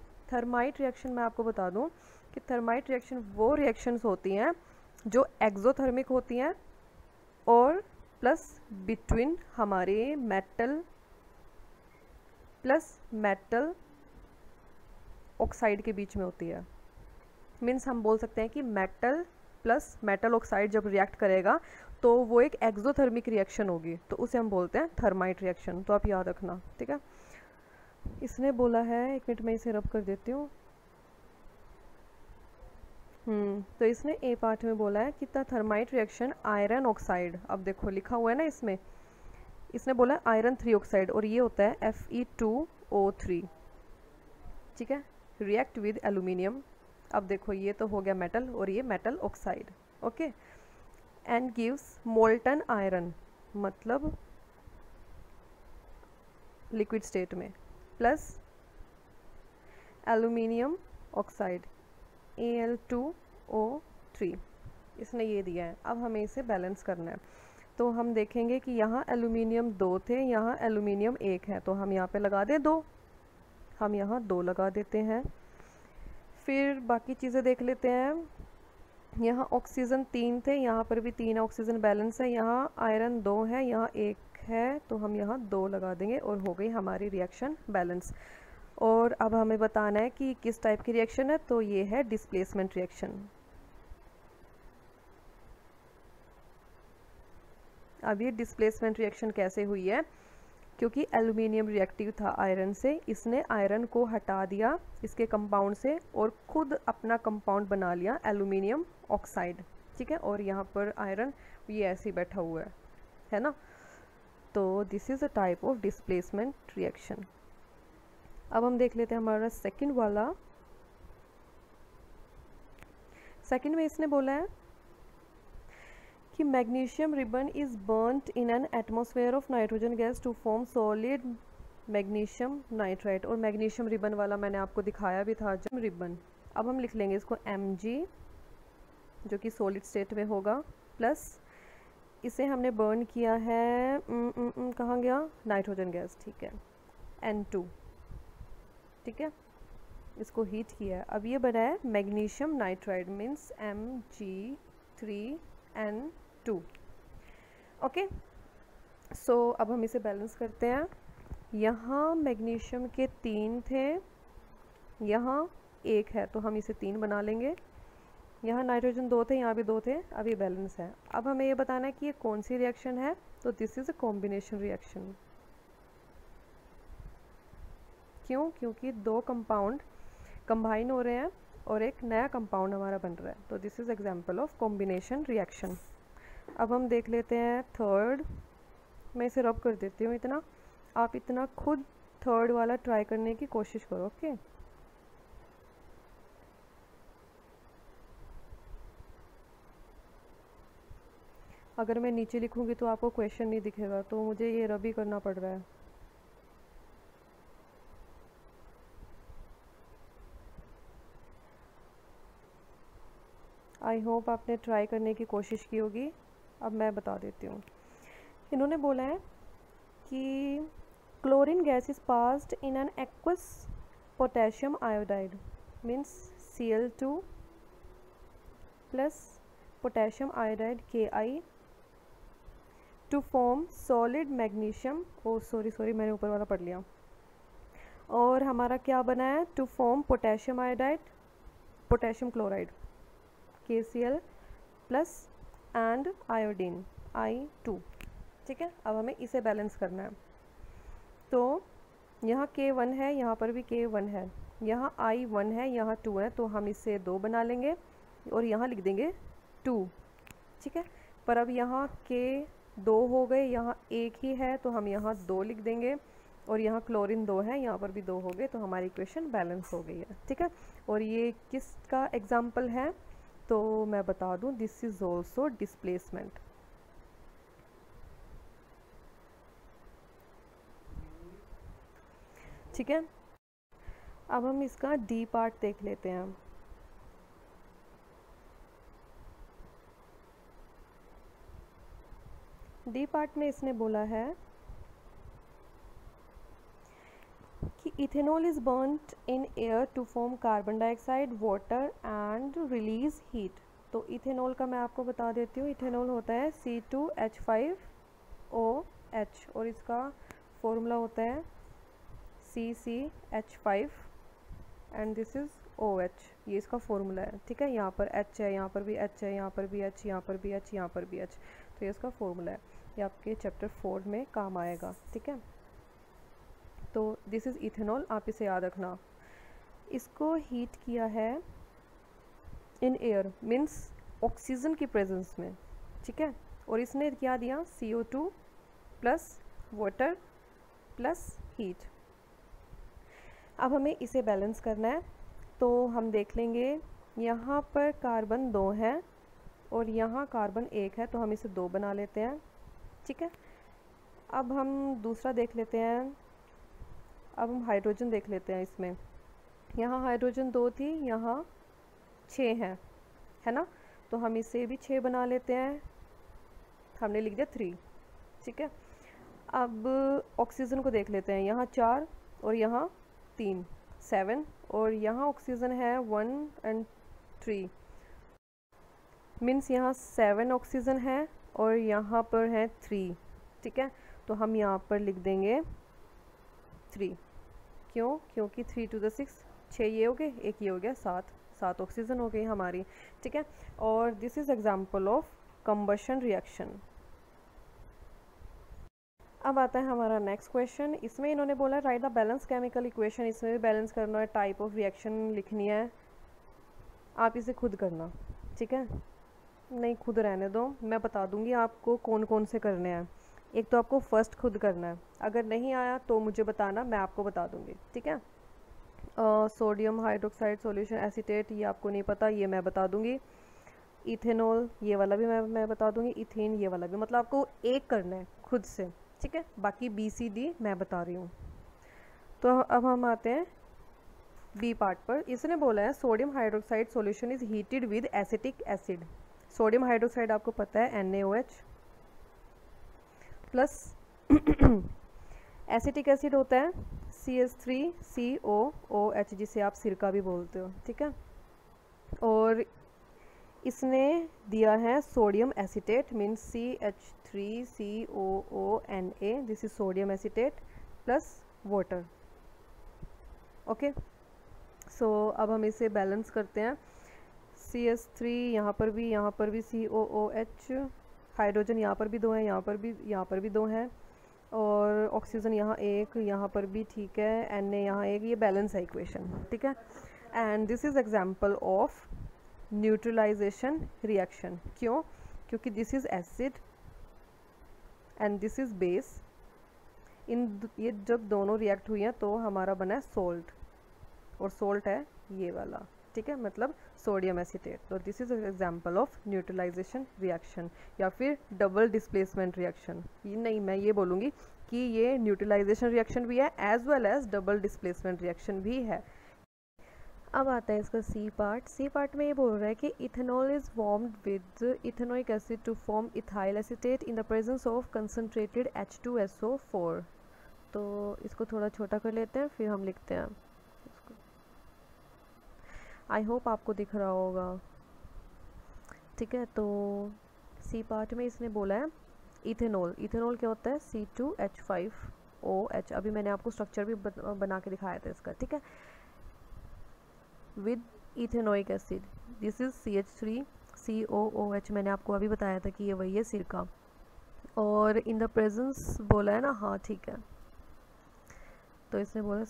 मैं आपको बता दूं कि थर्माइट रिएक्शन वो रिएक्शंस होती हैं जो एक्सोथर्मिक होती हैं और प्लस बिटवीन हमारे मेटल प्लस मेटल ऑक्साइड के बीच में होती है। मीन्स हम बोल सकते हैं कि मेटल प्लस मेटल ऑक्साइड जब रिएक्ट करेगा तो वो एक एक्सोथर्मिक रिएक्शन होगी, तो उसे हम बोलते हैं थर्माइट रिएक्शन, तो आप याद रखना, ठीक है। इसने बोला है, एक मिनट में इसे रब कर देती हूँ। तो इसने ए पार्ट में बोला है कि the thermite reaction iron oxide, अब देखो लिखा हुआ है ना इसमें, इसने बोला है आयरन 3 ऑक्साइड और ये होता है Fe2O3, ठीक है, रिएक्ट विद एल्यूमिनियम। अब देखो ये तो हो गया मेटल और ये metal oxide, okay, and gives molten iron, मतलब लिक्विड स्टेट में, प्लस एल्यूमिनियम ऑक्साइड Al2O3, इसने ये दिया है। अब हमें इसे बैलेंस करना है, तो हम देखेंगे कि यहाँ एल्यूमिनियम 2 थे, यहाँ एल्यूमिनियम 1 है, तो हम यहाँ पे लगा दें 2, हम यहाँ 2 लगा देते हैं। फिर बाकी चीज़ें देख लेते हैं। यहाँ ऑक्सीजन 3 थे, यहाँ पर भी 3 है, ऑक्सीजन बैलेंस है। यहाँ आयरन 2 है, यहाँ 1 है, तो हम यहाँ 2 लगा देंगे और हो गई हमारी रिएक्शन बैलेंस। और अब हमें बताना है कि किस टाइप की रिएक्शन है, तो ये है डिस्प्लेसमेंट रिएक्शन। अब ये डिस्प्लेसमेंट रिएक्शन कैसे हुई है, क्योंकि एल्यूमिनियम रिएक्टिव था आयरन से, इसने आयरन को हटा दिया इसके कंपाउंड से और खुद अपना कंपाउंड बना लिया एल्यूमिनियम ऑक्साइड, ठीक है। और यहाँ पर आयरन ये ऐसे ही बैठा हुआ है ना। तो this is a type of displacement reaction. अब हम देख लेते हैं हमारा सेकंड वाला। सेकंड में इसने बोला है कि magnesium ribbon is burned in an atmosphere of nitrogen gas to form solid magnesium nitride. और मैग्नीशियम रिबन वाला मैंने आपको दिखाया भी था जब रिबन। अब हम लिख लेंगे इसको Mg जो कि सॉलिड स्टेट में होगा, प्लस इसे हमने बर्न किया है कहाँ गया, नाइट्रोजन गैस, ठीक है, N2, ठीक है, इसको हीट किया है। अब ये बना है magnesium nitride means Mg3N2। Okay, so अब हम इसे बैलेंस करते हैं। यहाँ मैग्नीशियम के 3 थे, यहाँ 1 है तो हम इसे 3 बना लेंगे। यहाँ नाइट्रोजन 2 थे, यहाँ भी 2 थे, अब ये बैलेंस है। अब हमें ये बताना है कि ये कौन सी रिएक्शन है, तो this is a combination reaction. क्यों? क्योंकि 2 कंपाउंड कंबाइन हो रहे हैं और एक नया कंपाउंड हमारा बन रहा है, तो this is example of combination reaction. अब हम देख लेते हैं थर्ड। मैं इसे रब कर देती हूँ इतना, आप इतना खुद थर्ड वाला ट्राई करने की कोशिश करो, ओके। अगर मैं नीचे लिखूंगी तो आपको क्वेश्चन नहीं दिखेगा, तो मुझे ये रब ही करना पड़ रहा है। आई होप आपने ट्राई करने की कोशिश की होगी। अब मैं बता देती हूँ। इन्होंने बोला है कि chlorine gas is passed in an aqueous potassium iodide means Cl2 plus potassium iodide Ki to form solid magnesium, oh sorry मैंने ऊपर वाला पढ़ लिया। और हमारा क्या बना है, to form potassium iodide, potassium chloride KCl plus and iodine I2, ठीक है। अब हमें इसे बैलेंस करना है। तो यहाँ K1 है, यहाँ पर भी K1 है, यहाँ I1 है, यहाँ 2 है, तो हम इससे 2 बना लेंगे और यहाँ लिख देंगे 2, ठीक है। पर अब यहाँ K2 हो गए, यहाँ 1 ही है तो हम यहाँ 2 लिख देंगे, और यहाँ क्लोरीन 2 है, यहाँ पर भी 2 हो गए, तो हमारी इक्वेशन बैलेंस हो गई है, ठीक है। और ये किसका एग्जाम्पल है, तो मैं बता दूं, दिस इज ऑल्सो डिस्प्लेसमेंट। ठीक है, अब हम इसका डी पार्ट देख लेते हैं। डी पार्ट में इसने बोला है कि ethanol is burned in air to form carbon dioxide, water and release heat. तो इथेनॉल का मैं आपको बता देती हूँ। इथेनॉल होता है C2H5OH और इसका फॉर्मूला होता है CCH5 and this is OH, ये इसका फॉर्मूला है, ठीक है। यहाँ पर H है, यहाँ पर भी H है, यहाँ पर भी H, यहाँ पर भी H, यहाँ पर भी H, तो ये इसका फॉर्मूला है। ये आपके चैप्टर 4 में काम आएगा, ठीक है। तो दिस इज़ इथेनॉल, आप इसे याद रखना। इसको हीट किया है इन एयर मीन्स ऑक्सीजन की प्रेजेंस में, ठीक है। और इसने क्या दिया, CO2 plus water plus heat. अब हमें इसे बैलेंस करना है, तो हम देख लेंगे यहाँ पर कार्बन 2 है और यहाँ कार्बन 1 है, तो हम इसे 2 बना लेते हैं, ठीक है। अब हम दूसरा देख लेते हैं। अब हम हाइड्रोजन देख लेते हैं। इसमें यहाँ हाइड्रोजन 2 थी, यहाँ 6 है ना, तो हम इसे भी 6 बना लेते हैं, हमने लिख दिया 3, ठीक है। अब ऑक्सीजन को देख लेते हैं। यहाँ 4 और यहाँ 3, 7, और यहाँ ऑक्सीजन है 1 और 3 मीन्स यहाँ 7 ऑक्सीजन है और यहाँ पर है 3, ठीक है। तो हम यहाँ पर लिख देंगे 3। क्यों? क्योंकि 3 to the 6, 6 ये हो गए, 1 ये हो गया, 7 ऑक्सीजन हो गई हमारी, ठीक है। और this is example of combustion reaction. अब आता है हमारा नेक्स्ट क्वेश्चन। इसमें इन्होंने बोला right the balance chemical equation. इसमें भी बैलेंस करना है, टाइप ऑफ रिएक्शन लिखनी है, आप इसे खुद करना, ठीक है। नहीं खुद रहने दो, मैं बता दूंगी आपको कौन कौन से करने हैं। एक तो आपको फर्स्ट खुद करना है, अगर नहीं आया तो मुझे बताना, मैं आपको बता दूंगी, ठीक है। सोडियम हाइड्रोक्साइड सॉल्यूशन एसीटेट, ये आपको नहीं पता, ये मैं बता दूंगी। इथेनॉल, ये वाला भी मैं बता दूंगी। इथेन, ये वाला भी, मतलब आपको एक करना है खुद से, ठीक है। बाकी बी सी डी मैं बता रही हूँ। तो अब हम आते हैं बी पार्ट पर। इसने बोला है sodium hydroxide solution is heated with acetic acid. Sodium hydroxide आपको पता है NaOH प्लस एसिटिक एसिड होता है CH3COOH, जिसे आप सिरका भी बोलते हो, ठीक है। और इसने दिया है sodium acetate means CH3COONA, this is sodium acetate plus water, okay. So अब हम इसे बैलेंस करते हैं। CH3 यहाँ पर भी COOH, हाइड्रोजन यहाँ पर भी दो हैं, यहाँ पर भी दो हैं, और ऑक्सीजन यहाँ एक, यहाँ पर भी, ठीक है। Na यहाँ एक, ये बैलेंस है इक्वेशन, ठीक है। And this is example of neutralisation reaction. क्यों? क्योंकि this is acid and this is base. ये जब दोनों रिएक्ट हुई हैं तो हमारा बना है सोल्ट, और सोल्ट है ये वाला, ठीक है, मतलब सोडियम एसीटेट। तो this is example of neutralisation reaction, या फिर डबल डिस्प्लेसमेंट रिएक्शन। ये नहीं, मैं ये बोलूँगी कि ये न्यूट्रलाइजेशन रिएक्शन भी है as well as double displacement reaction भी है। अब आता है इसका सी पार्ट। सी पार्ट में ये बोल रहा है कि ethanol is formed with ethanoic acid to form ethyl acetate in the presence of concentrated H2SO4। तो इसको थोड़ा छोटा कर लेते हैं, फिर हम लिखते हैं इसको। आई होप आपको दिख रहा होगा, ठीक है। तो सी पार्ट में इसने बोला है इथेनॉल। इथेनॉल क्या होता है? C2H5OH। अभी मैंने आपको स्ट्रक्चर भी बना के दिखाया था इसका, ठीक है। With ethanoic acid, this is CH3COOH। मैंने आपको अभी बताया था कि ये वही है सिरका। और इन द प्रेजेंस बोला है ना, हाँ ठीक है। तो इसने बोला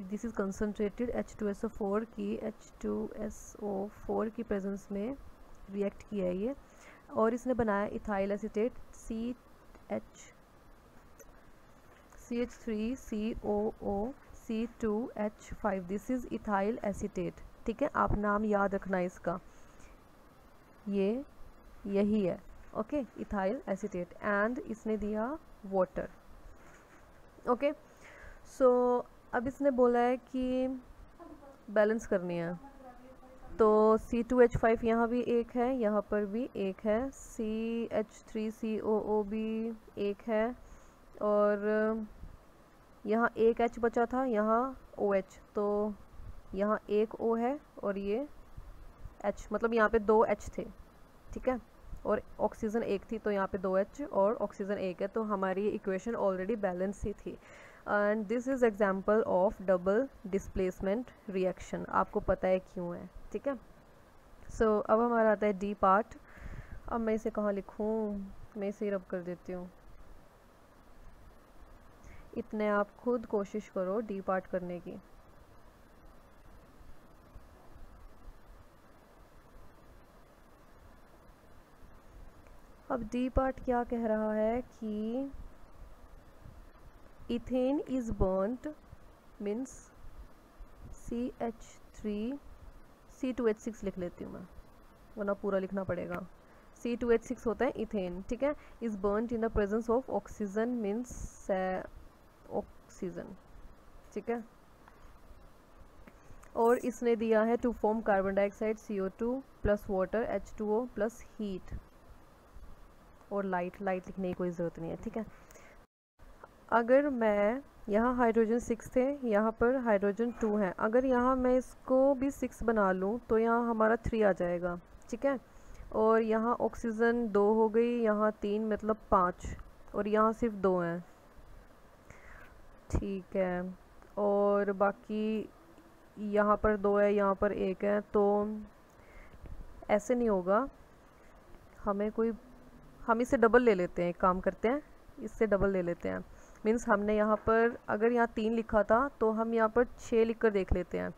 दिस इज कंसनट्रेटेड H2SO4 की, H2SO4 की प्रेजेंस में रिएक्ट किया है ये, और इसने बनाया ethyl acetate CH3COOC2H5। This is ethyl acetate, ठीक है। आप नाम याद रखना इसका, ये यही है, ओके, इथाइल एसीटेट। एंड इसने दिया वाटर, ओके। सो अब इसने बोला है कि बैलेंस करनी है, तो C2H5 यहाँ भी एक है, यहाँ पर भी एक है, CH3COO भी एक है, और यहाँ एक H बचा था, यहाँ OH, तो यहाँ एक O है और ये H, मतलब यहाँ पे दो H थे, ठीक है। और ऑक्सीजन एक थी, तो यहाँ पे दो H और ऑक्सीजन एक है, तो हमारी इक्वेशन ऑलरेडी बैलेंस ही थी। And this is example of double displacement reaction. आपको पता है क्यों है, ठीक है। सो अब हमारा आता है डी पार्ट। अब मैं इसे कहाँ लिखूँ? मैं इसे रब कर देती हूँ। इतने आप खुद कोशिश करो डी पार्ट करने की। अब डी पार्ट क्या कह रहा है कि ethane is burned means C2H6 लिख लेती हूँ मैं, वरना पूरा लिखना पड़ेगा। C2H6 होता है इथेन, ठीक है। Is burned in the presence of oxygen means oxygen, ठीक है। और इसने दिया है to form carbon dioxide CO2 plus water H2O plus heat, और लाइट लिखने की कोई ज़रूरत नहीं है, ठीक है। अगर मैं यहाँ हाइड्रोजन 6 थे, यहाँ पर हाइड्रोजन 2 है, अगर यहाँ मैं इसको भी 6 बना लूँ तो यहाँ हमारा 3 आ जाएगा, ठीक है। और यहाँ ऑक्सीजन 2 हो गई, यहाँ 3 मतलब 5, और यहाँ सिर्फ 2 हैं, ठीक है। और बाकी यहाँ पर 2 है, यहाँ पर 1 है, तो ऐसे नहीं होगा, हम इसे डबल ले लेते हैं। एक काम करते हैं, इससे डबल ले लेते हैं। मीन्स हमने यहाँ पर अगर यहाँ 3 लिखा था तो हम यहाँ पर 6 लिख कर देख लेते हैं,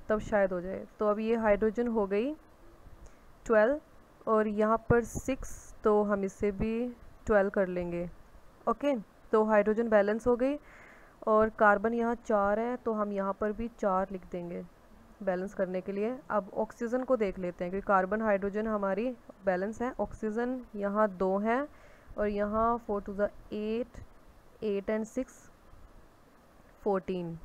तब शायद हो जाए। तो अब ये हाइड्रोजन हो गई 12 और यहाँ पर 6, तो हम इससे भी 12 कर लेंगे। ओके, तो हाइड्रोजन बैलेंस हो गई। और कार्बन यहाँ 4 है तो हम यहाँ पर भी 4 लिख देंगे बैलेंस करने के लिए। अब ऑक्सीजन को देख लेते हैं, क्योंकि कार्बन हाइड्रोजन हमारी बैलेंस है। ऑक्सीजन यहाँ 2 है और यहाँ 4 2 8, 8 and 6 14,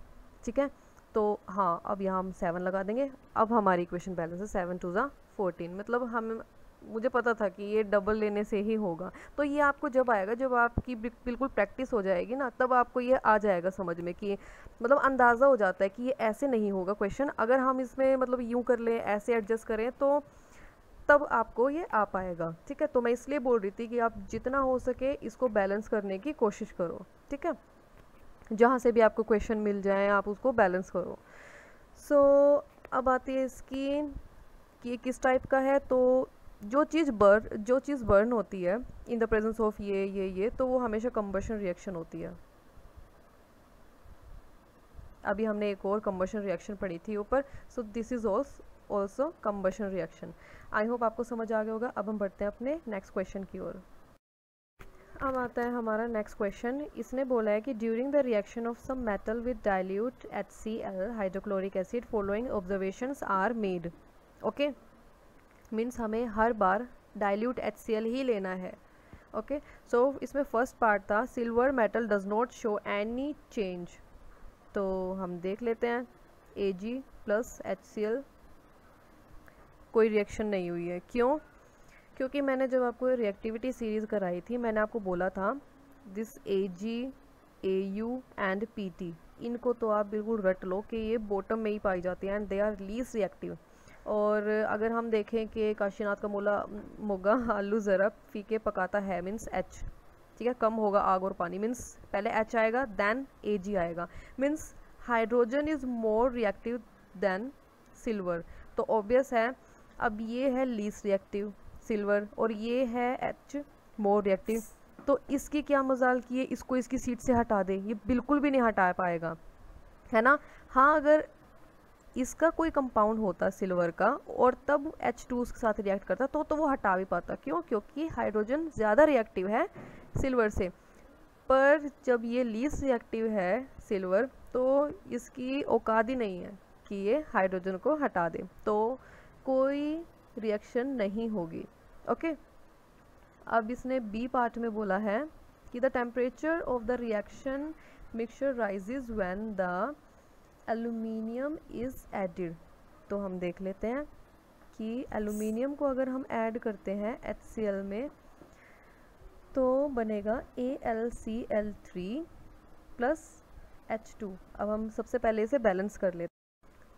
ठीक है। तो हाँ, अब यहाँ हम 7 लगा देंगे। अब हमारी इक्वेशन बैलेंस है 7 2 14। मतलब हम, मुझे पता था कि ये डबल लेने से ही होगा। तो ये आपको जब आएगा, जब आपकी बिल्कुल प्रैक्टिस हो जाएगी ना, तब आपको ये आ जाएगा समझ में कि मतलब अंदाज़ा हो जाता है कि ये ऐसे नहीं होगा क्वेश्चन। अगर हम इसमें मतलब यूँ कर लें, ऐसे एडजस्ट करें, तो तब आपको ये आ पाएगा, ठीक है। तो मैं इसलिए बोल रही थी कि आप जितना हो सके इसको बैलेंस करने की कोशिश करो, ठीक है। जहाँ से भी आपको क्वेश्चन मिल जाए आप उसको बैलेंस करो। सो अब आती है इसकी कि ये किस टाइप का है। तो जो चीज़ बर्न होती है इन द प्रेजेंस ऑफ ये, तो वो हमेशा कंबशन रिएक्शन होती है। अभी हमने एक और कंबशन रिएक्शन पढ़ी थी ऊपर। सो this is also combustion reaction. I hope आपको समझ आ गया होगा। अब हम बढ़ते हैं अपने नेक्स्ट क्वेश्चन की ओर। अब आता है हमारा नेक्स्ट क्वेश्चन। इसने बोला है कि during the reaction of some metal with dilute HCl hydrochloric acid following observations are made. Okay, means हमें हर बार डाइल्यूट HCl ही लेना है। ओके, सो इसमें फर्स्ट पार्ट था silver metal does not show any change. तो हम देख लेते हैं Ag प्लस HCl कोई रिएक्शन नहीं हुई है। क्यों? क्योंकि मैंने जब आपको रिएक्टिविटी सीरीज़ कराई थी, मैंने आपको बोला था this Ag, Au and PT, इनको तो आप बिल्कुल रट लो कि ये बॉटम में ही पाई जाती हैं and they are least reactive. और अगर हम देखें कि काशीनाथ का मोगा आलू ज़रा फीके पकाता है, मीन्स H, ठीक है, कम होगा आग और पानी, मीन्स पहले H आएगा देन Ag आएगा। Means hydrogen is more reactive than silver. तो ऑब्वियस है अब ये है लीस्ट रिएक्टिव सिल्वर और ये है H मोर रिएक्टिव। तो इसकी क्या मजाल की है, इसको इसकी सीट से हटा दे, ये बिल्कुल भी नहीं हटा पाएगा, है ना। हाँ, अगर इसका कोई कंपाउंड होता सिल्वर का और तब H2 उसके साथ रिएक्ट करता तो वो हटा भी पाता। क्यों? क्योंकि हाइड्रोजन ज़्यादा रिएक्टिव है सिल्वर से। पर जब ये लीस्ट रिएक्टिव है सिल्वर, तो इसकी औकात ही नहीं है कि ये हाइड्रोजन को हटा दे, तो कोई रिएक्शन नहीं होगी। ओके, अब इसने बी पार्ट में बोला है कि the temperature of the reaction mixture rises when the aluminium is added. तो हम देख लेते हैं कि एल्यूमिनियम को अगर हम ऐड करते हैं HCl में तो बनेगा AlCl3 प्लस H2। अब हम सबसे पहले इसे बैलेंस कर लेते हैं।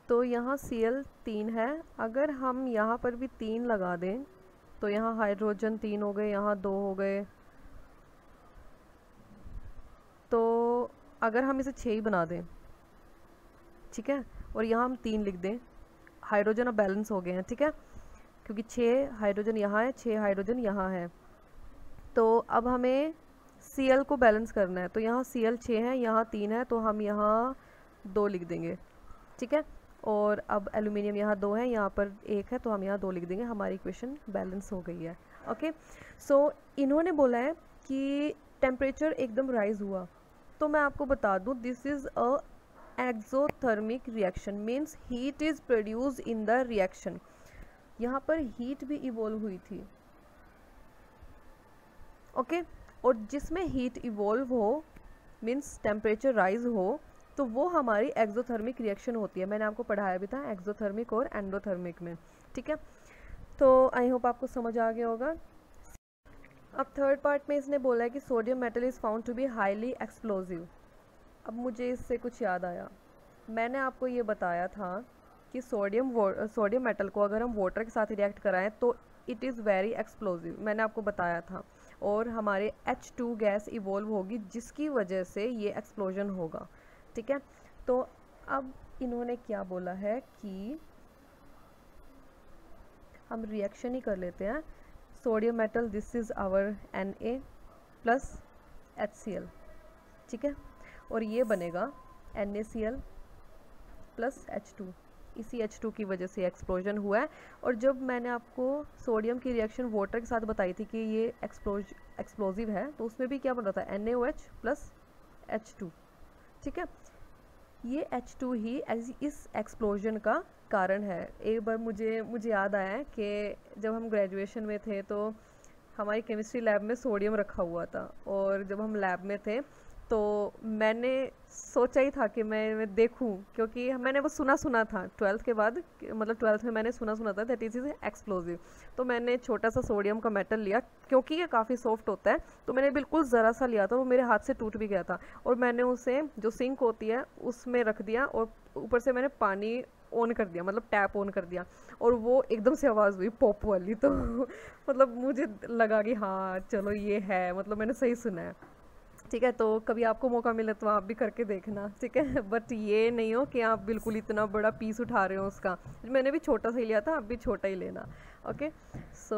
तो यहाँ Cl 3 है, अगर हम यहाँ पर भी 3 लगा दें तो यहाँ हाइड्रोजन 3 हो गए, यहाँ 2 हो गए। तो अगर हम इसे 6 ही बना दें, ठीक है, और यहाँ हम 3 लिख दें, हाइड्रोजन अब बैलेंस हो गए हैं, ठीक है, क्योंकि 6 हाइड्रोजन यहाँ है, 6 हाइड्रोजन यहाँ है। तो अब हमें Cl को बैलेंस करना है। तो यहाँ Cl 6 है, यहाँ 3 है, तो हम यहाँ 2 लिख देंगे, ठीक है। और अब एल्यूमिनियम यहाँ 2 है, यहाँ पर 1 है, तो हम यहाँ 2 लिख देंगे। हमारी इक्वेशन बैलेंस हो गई है। ओके, सो इन्होंने बोला है कि टेम्परेचर एकदम राइज हुआ। तो मैं आपको बता दूँ this is a exothermic reaction, means heat is produce in the reaction. यहाँ पर हीट भी इवॉल्व हुई थी। ओके, और जिसमें हीट इवॉल्व हो मीन्स टेम्परेचर राइज हो, तो वो हमारी एक्सोथर्मिक रिएक्शन होती है। मैंने आपको पढ़ाया भी था एक्सोथर्मिक और एंडोथर्मिक में, ठीक है। तो आई होप आपको समझ आ गया होगा। अब थर्ड पार्ट में इसने बोला है कि sodium metal is found to be highly explosive. अब मुझे इससे कुछ याद आया, मैंने आपको ये बताया था कि सोडियम मेटल को अगर हम वाटर के साथ रिएक्ट कराएं तो इट इज़ वेरी एक्सप्लोजिव, मैंने आपको बताया था। और हमारे H2 गैस इवॉल्व होगी जिसकी वजह से ये एक्सप्लोजन होगा, ठीक है। तो अब इन्होंने क्या बोला है कि हम रिएक्शन ही कर लेते हैं। Sodium metal this is our Na plus HCl, ठीक है, और ये बनेगा NaCl प्लस H2। इसी H2 की वजह से एक्सप्लोजन हुआ है। और जब मैंने आपको सोडियम की रिएक्शन वाटर के साथ बताई थी कि ये एक्सप्लोजिव है, तो उसमें भी क्या बन रहा था, NaOH प्लस H2, ठीक है। ये H2 ही इस एक्सप्लोजन का कारण है। एक बार मुझे याद आया कि जब हम ग्रेजुएशन में थे तो हमारी केमिस्ट्री लैब में सोडियम रखा हुआ था, और जब हम लैब में थे तो मैंने सोचा ही था कि मैं देखूं, क्योंकि मैंने वो सुना था 12th के बाद, मतलब 12th में मैंने सुना था दैट इज एक्सप्लोजिव। तो मैंने छोटा सा सोडियम का मेटल लिया, क्योंकि ये काफ़ी सॉफ्ट होता है, तो मैंने बिल्कुल ज़रा सा लिया था, वो मेरे हाथ से टूट भी गया था, और मैंने उसे जो सिंक होती है उसमें रख दिया, और ऊपर से मैंने पानी ऑन कर दिया, मतलब टैप ऑन कर दिया, और वो एकदम से आवाज़ हुई पॉप वाली। तो मतलब मुझे लगा कि हाँ चलो ये है, मतलब मैंने सही सुना है, ठीक है। तो कभी आपको मौका मिले तो आप भी करके देखना, ठीक है। बट ये नहीं हो कि आप बिल्कुल इतना बड़ा पीस उठा रहे हो उसका, मैंने भी छोटा सा ही लिया था, आप भी छोटा ही लेना, ओके। सो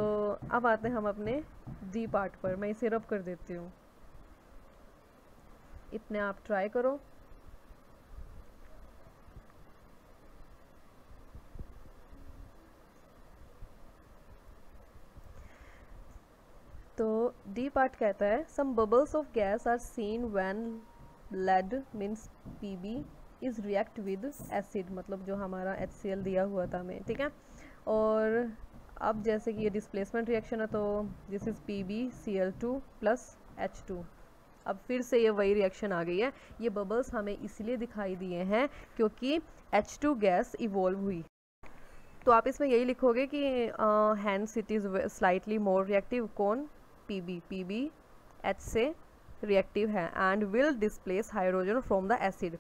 अब आते हैं हम अपने डी पार्ट पर। मैं इसे रब कर देती हूँ, इतने आप ट्राई करो। तो डी पार्ट कहता है some bubbles of gas are seen when lead means Pb is react with acid, मतलब जो हमारा HCl दिया हुआ था हमें, ठीक है। और अब जैसे कि ये डिस्प्लेसमेंट रिएक्शन है, तो this is PbCl2 plus H2। अब फिर से ये वही रिएक्शन आ गई है। ये बबल्स हमें इसलिए दिखाई दिए हैं क्योंकि H2 गैस इवॉल्व हुई। तो आप इसमें यही लिखोगे कि hence it is slightly more reactive, कौन, Pb H से रिएक्टिव है, and will displace hydrogen from the acid.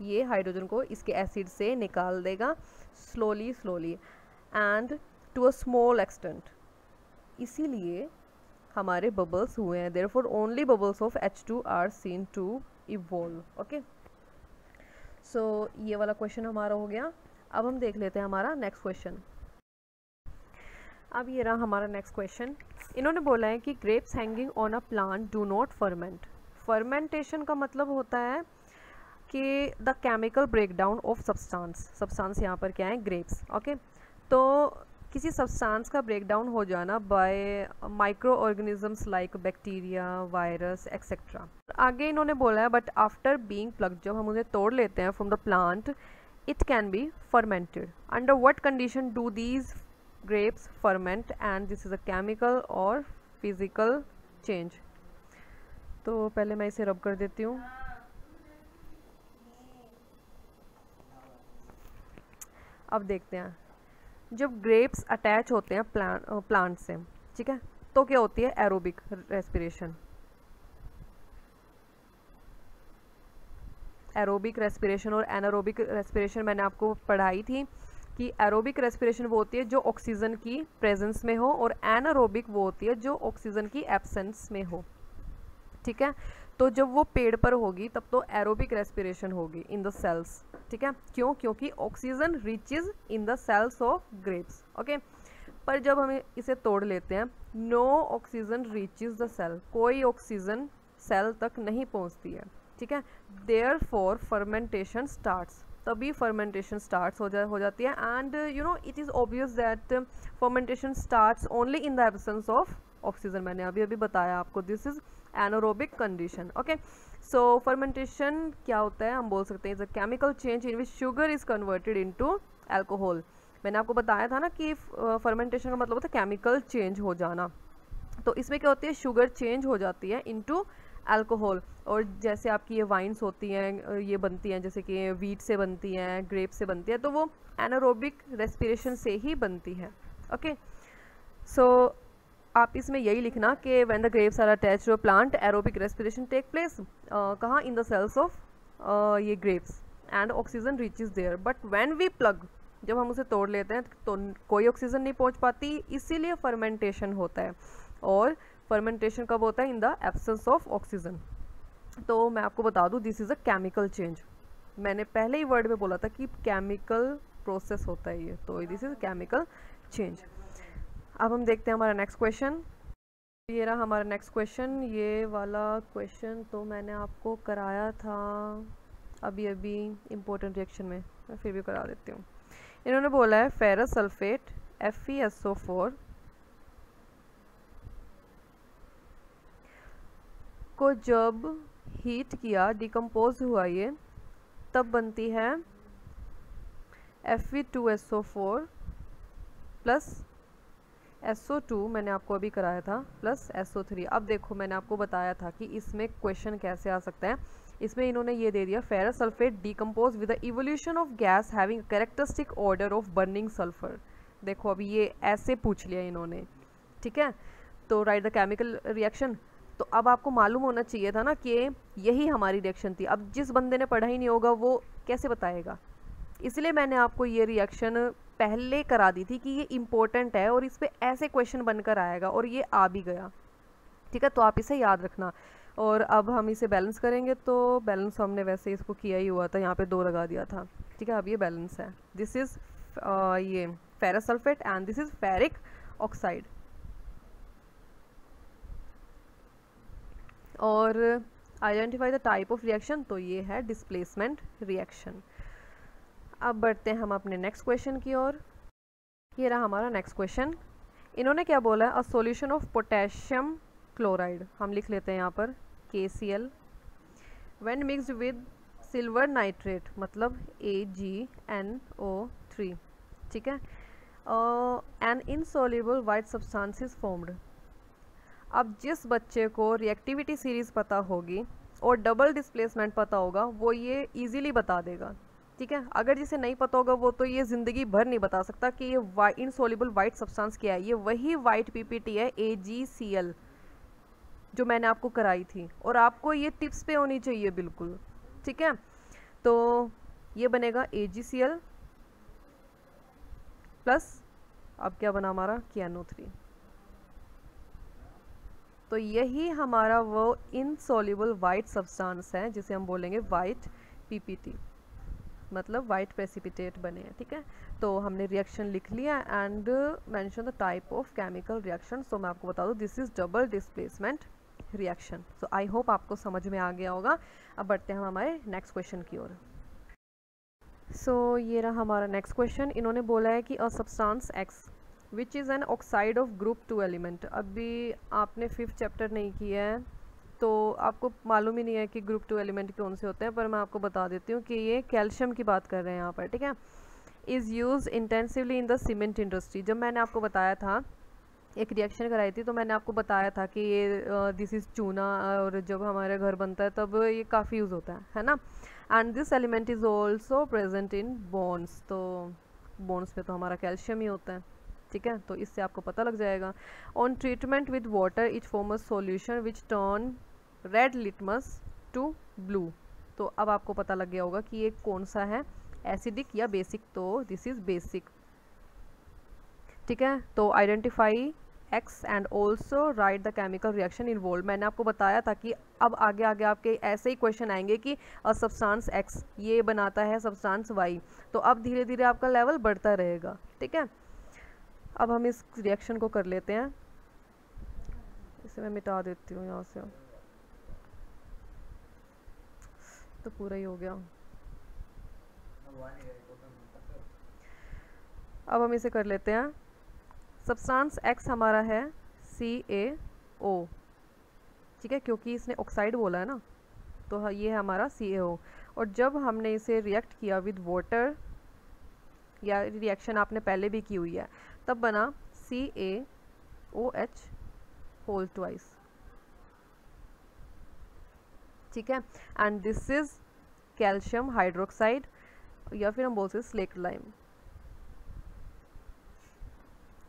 ये हाइड्रोजन को इसके एसिड से निकाल देगा slowly and to a small extent, इसीलिए हमारे बबल्स हुए हैं। Therefore only bubbles of H2 are seen to evolve, okay. So ये वाला क्वेश्चन हमारा हो गया। अब हम देख लेते हैं हमारा नेक्स्ट क्वेश्चन। अब ये रहा हमारा नेक्स्ट क्वेश्चन। इन्होंने बोला है कि grapes hanging on a plant do not ferment. Fermentation का मतलब होता है कि the chemical breakdown of substance यहाँ पर क्या है, ग्रेप्स, ओके। तो किसी सब्सटेंस का ब्रेकडाउन हो जाना bye micro organisms like bacteria, virus etcetera. आगे इन्होंने बोला है बट आफ्टर बीइंग प्लग्ड, जब हम उन्हें तोड़ लेते हैं from the plant, it can be fermented. Under what condition do these grapes ferment, and this is a chemical और physical change। तो पहले मैं इसे रब कर देती हूँ। अब देखते हैं, जब ग्रेप्स अटैच होते हैं प्लांट से, ठीक है, तो क्या होती है, एरोबिक रेस्पिरेशन। एरोबिक रेस्पिरेशन और एनारोबिक रेस्पिरेशन मैंने आपको पढ़ाई थी कि एरोबिक रेस्पिरेशन वो होती है जो ऑक्सीजन की प्रेजेंस में हो, और एनारोबिक वो होती है जो ऑक्सीजन की एब्सेंस में हो, ठीक है। तो जब वो पेड़ पर होगी तब तो एरोबिक रेस्पिरेशन होगी इन द सेल्स, ठीक है। क्यों, क्योंकि oxygen reaches in the cells of grapes, okay. पर जब हम इसे तोड़ लेते हैं, no oxygen reaches the cell, कोई ऑक्सीजन सेल तक नहीं पहुंचती है, ठीक है। देयरफॉर फर्मेंटेशन स्टार्ट्स, तभी फर्मेंटेशन स्टार्ट्स हो जाती है। And you know it is obvious that fermentation starts only in the absence of oxygen. मैंने अभी बताया आपको, this is anaerobic condition, okay. So fermentation क्या होता है, हम बोल सकते हैं is a chemical change in which sugar is converted into alcohol. मैंने आपको बताया था ना कि फर्मेंटेशन का मतलब होता है केमिकल चेंज हो जाना। तो इसमें क्या होती है, शुगर चेंज हो जाती है इनटू अल्कोहल। और जैसे आपकी ये वाइन्स होती हैं, ये बनती हैं जैसे कि वीट से बनती हैं, ग्रेप से बनती है, तो वो एनारोबिक रेस्पिरेशन से ही बनती है, ओके। सो आप इसमें यही लिखना कि when the grapes are attached to a plant, aerobic respiration take place, कहाँ, इन द सेल्स ऑफ ये grapes, and oxygen reaches there. But when we plug, जब हम उसे तोड़ लेते हैं तो कोई ऑक्सीजन नहीं पहुंच पाती, इसीलिए फर्मेंटेशन होता है। और फर्मेंटेशन कब होता है, इन द एब्सेंस ऑफ ऑक्सीजन। तो मैं आपको बता दूं, this is a chemical change. मैंने पहले ही वर्ड में बोला था कि केमिकल प्रोसेस होता है ये, तो दिस इज केमिकल चेंज। अब हम देखते हैं हमारा नेक्स्ट क्वेश्चन। ये रहा हमारा नेक्स्ट क्वेश्चन। ये वाला क्वेश्चन तो मैंने आपको कराया था अभी अभी इम्पोर्टेंट रिएक्शन में, मैं फिर भी करा देती हूँ। इन्होंने बोला है फेरस सल्फेट FeSO4 को जब हीट किया, डिकम्पोज हुआ ये, तब बनती है Fe2SO4 प्लस SO2, मैंने आपको अभी कराया था, प्लस SO3। अब देखो मैंने आपको बताया था कि इसमें क्वेश्चन कैसे आ सकता है। इसमें इन्होंने ये दे दिया ferrous sulphate decompose with the evolution of gas having characteristic order of burning sulphur. देखो अभी ये ऐसे पूछ लिया इन्होंने, ठीक है। तो राइट द केमिकल रिएक्शन। तो अब आपको मालूम होना चाहिए था ना कि यही हमारी रिएक्शन थी। अब जिस बंदे ने पढ़ा ही नहीं होगा वो कैसे बताएगा, इसलिए मैंने आपको ये रिएक्शन पहले करा दी थी कि ये इम्पोर्टेंट है और इस पे ऐसे क्वेश्चन बनकर आएगा, और ये आ भी गया, ठीक है। तो आप इसे याद रखना। और अब हम इसे बैलेंस करेंगे, तो बैलेंस हमने वैसे इसको किया ही हुआ था, यहाँ पे 2 लगा दिया था, ठीक है। अब ये बैलेंस है, दिस इज़ ये ferrous sulphate and this is ferric oxide. और identify the type of reaction, तो ये है डिस्प्लेसमेंट रिएक्शन। अब बढ़ते हैं हम अपने नेक्स्ट क्वेश्चन की ओर। ये रहा हमारा नेक्स्ट क्वेश्चन। इन्होंने क्या बोला है, a solution of potassium chloride, हम लिख लेते हैं यहाँ पर KCl, when mixed with silver nitrate, मतलब AgNO3, ठीक है। An insoluble white substance is formed. अब जिस बच्चे को रिएक्टिविटी सीरीज पता होगी और डबल डिस्प्लेसमेंट पता होगा वो ये इजीली बता देगा, ठीक है। अगर जिसे नहीं पता होगा वो तो ये ज़िंदगी भर नहीं बता सकता कि ये इनसॉल्युबल वाइट सब्सटेंस क्या है। ये वही वाइट PPT है AgCl जो मैंने आपको कराई थी, और आपको ये टिप्स पे होनी चाहिए बिल्कुल, ठीक है। तो ये बनेगा AgCl प्लस, अब क्या बना हमारा KNO3। तो यही हमारा वो इनसॉल्युबल वाइट सब्सटेंस है जिसे हम बोलेंगे वाइट PPT, मतलब वाइट प्रेसिपिटेट बने हैं, ठीक है। तो हमने रिएक्शन लिख लिया and mention the type of chemical reaction. So मैं आपको बता दूं this is double displacement reaction. So I hope आपको समझ में आ गया होगा। अब बढ़ते हैं हम हमारे नेक्स्ट क्वेश्चन की ओर। सो ये रहा हमारा नेक्स्ट क्वेश्चन। इन्होंने बोला है कि a substance X which is an oxide of group 2 element. अभी आपने 5th चैप्टर नहीं किया है तो आपको मालूम ही नहीं है कि ग्रुप 2 एलिमेंट कौन से होते हैं, पर मैं आपको बता देती हूँ कि ये कैल्शियम की बात कर रहे हैं यहाँ पर, ठीक है। Is use intensively in the cement industry. जब मैंने आपको बताया था, एक रिएक्शन कराई थी, तो मैंने आपको बताया था कि ये दिस इज़ चूना, और जब हमारे घर बनता है तब ये काफ़ी यूज़ होता है ना। And this element is also present in bones. तो बोन्स पे तो हमारा कैल्शियम ही होता है, ठीक है। तो इससे आपको पता लग जाएगा। On treatment with water it form a solution which turn red litmus to blue. तो अब आपको पता लग गया होगा कि ये कौन सा है, एसिडिक या बेसिक। तो दिस इज बेसिक, ठीक है। तो identify X and also right the chemical reaction involve. मैंने आपको बताया था कि अब आगे आगे आपके ऐसे ही क्वेश्चन आएंगे कि सब्सटेंस X ये बनाता है सब्सटेंस Y। तो अब धीरे धीरे आपका लेवल बढ़ता रहेगा, ठीक है। अब हम इस रिएक्शन को कर लेते हैं। इसे मैं मिटा देती हूँ यहाँ से, तो पूरा ही हो गया। अब हम इसे कर लेते हैं। सब्सटेंस X हमारा है CaO, ठीक है, क्योंकि इसने ऑक्साइड बोला है ना, तो ये है हमारा CaO। और जब हमने इसे रिएक्ट किया विद वाटर, या रिएक्शन आपने पहले भी की हुई है, तब बना CaOH होल ट्वाइस, ठीक है। And this is calcium hydroxide, या फिर हम बोलते हैं स्लेक्ट लाइम,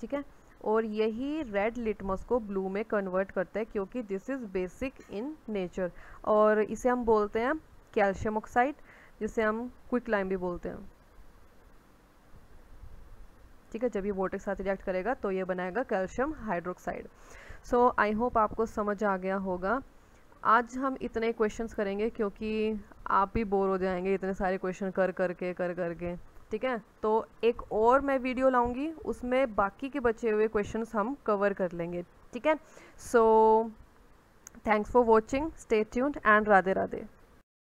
ठीक है। और यही रेड लिटमस को ब्लू में कन्वर्ट करता है क्योंकि this is basic in nature. और इसे हम बोलते हैं कैल्शियम ऑक्साइड, जिसे हम क्विक लाइम भी बोलते हैं, ठीक है। जब ये वाटर के साथ रिएक्ट करेगा तो ये बनाएगा calcium hydroxide. So I hope आपको समझ आ गया होगा। आज हम इतने क्वेश्चंस करेंगे क्योंकि आप भी बोर हो जाएंगे इतने सारे क्वेश्चन कर करके, ठीक है। तो एक और मैं वीडियो लाऊंगी, उसमें बाकी के बचे हुए क्वेश्चंस हम कवर कर लेंगे, ठीक है। So thanks for watching, stay tuned and Radhe Radhe.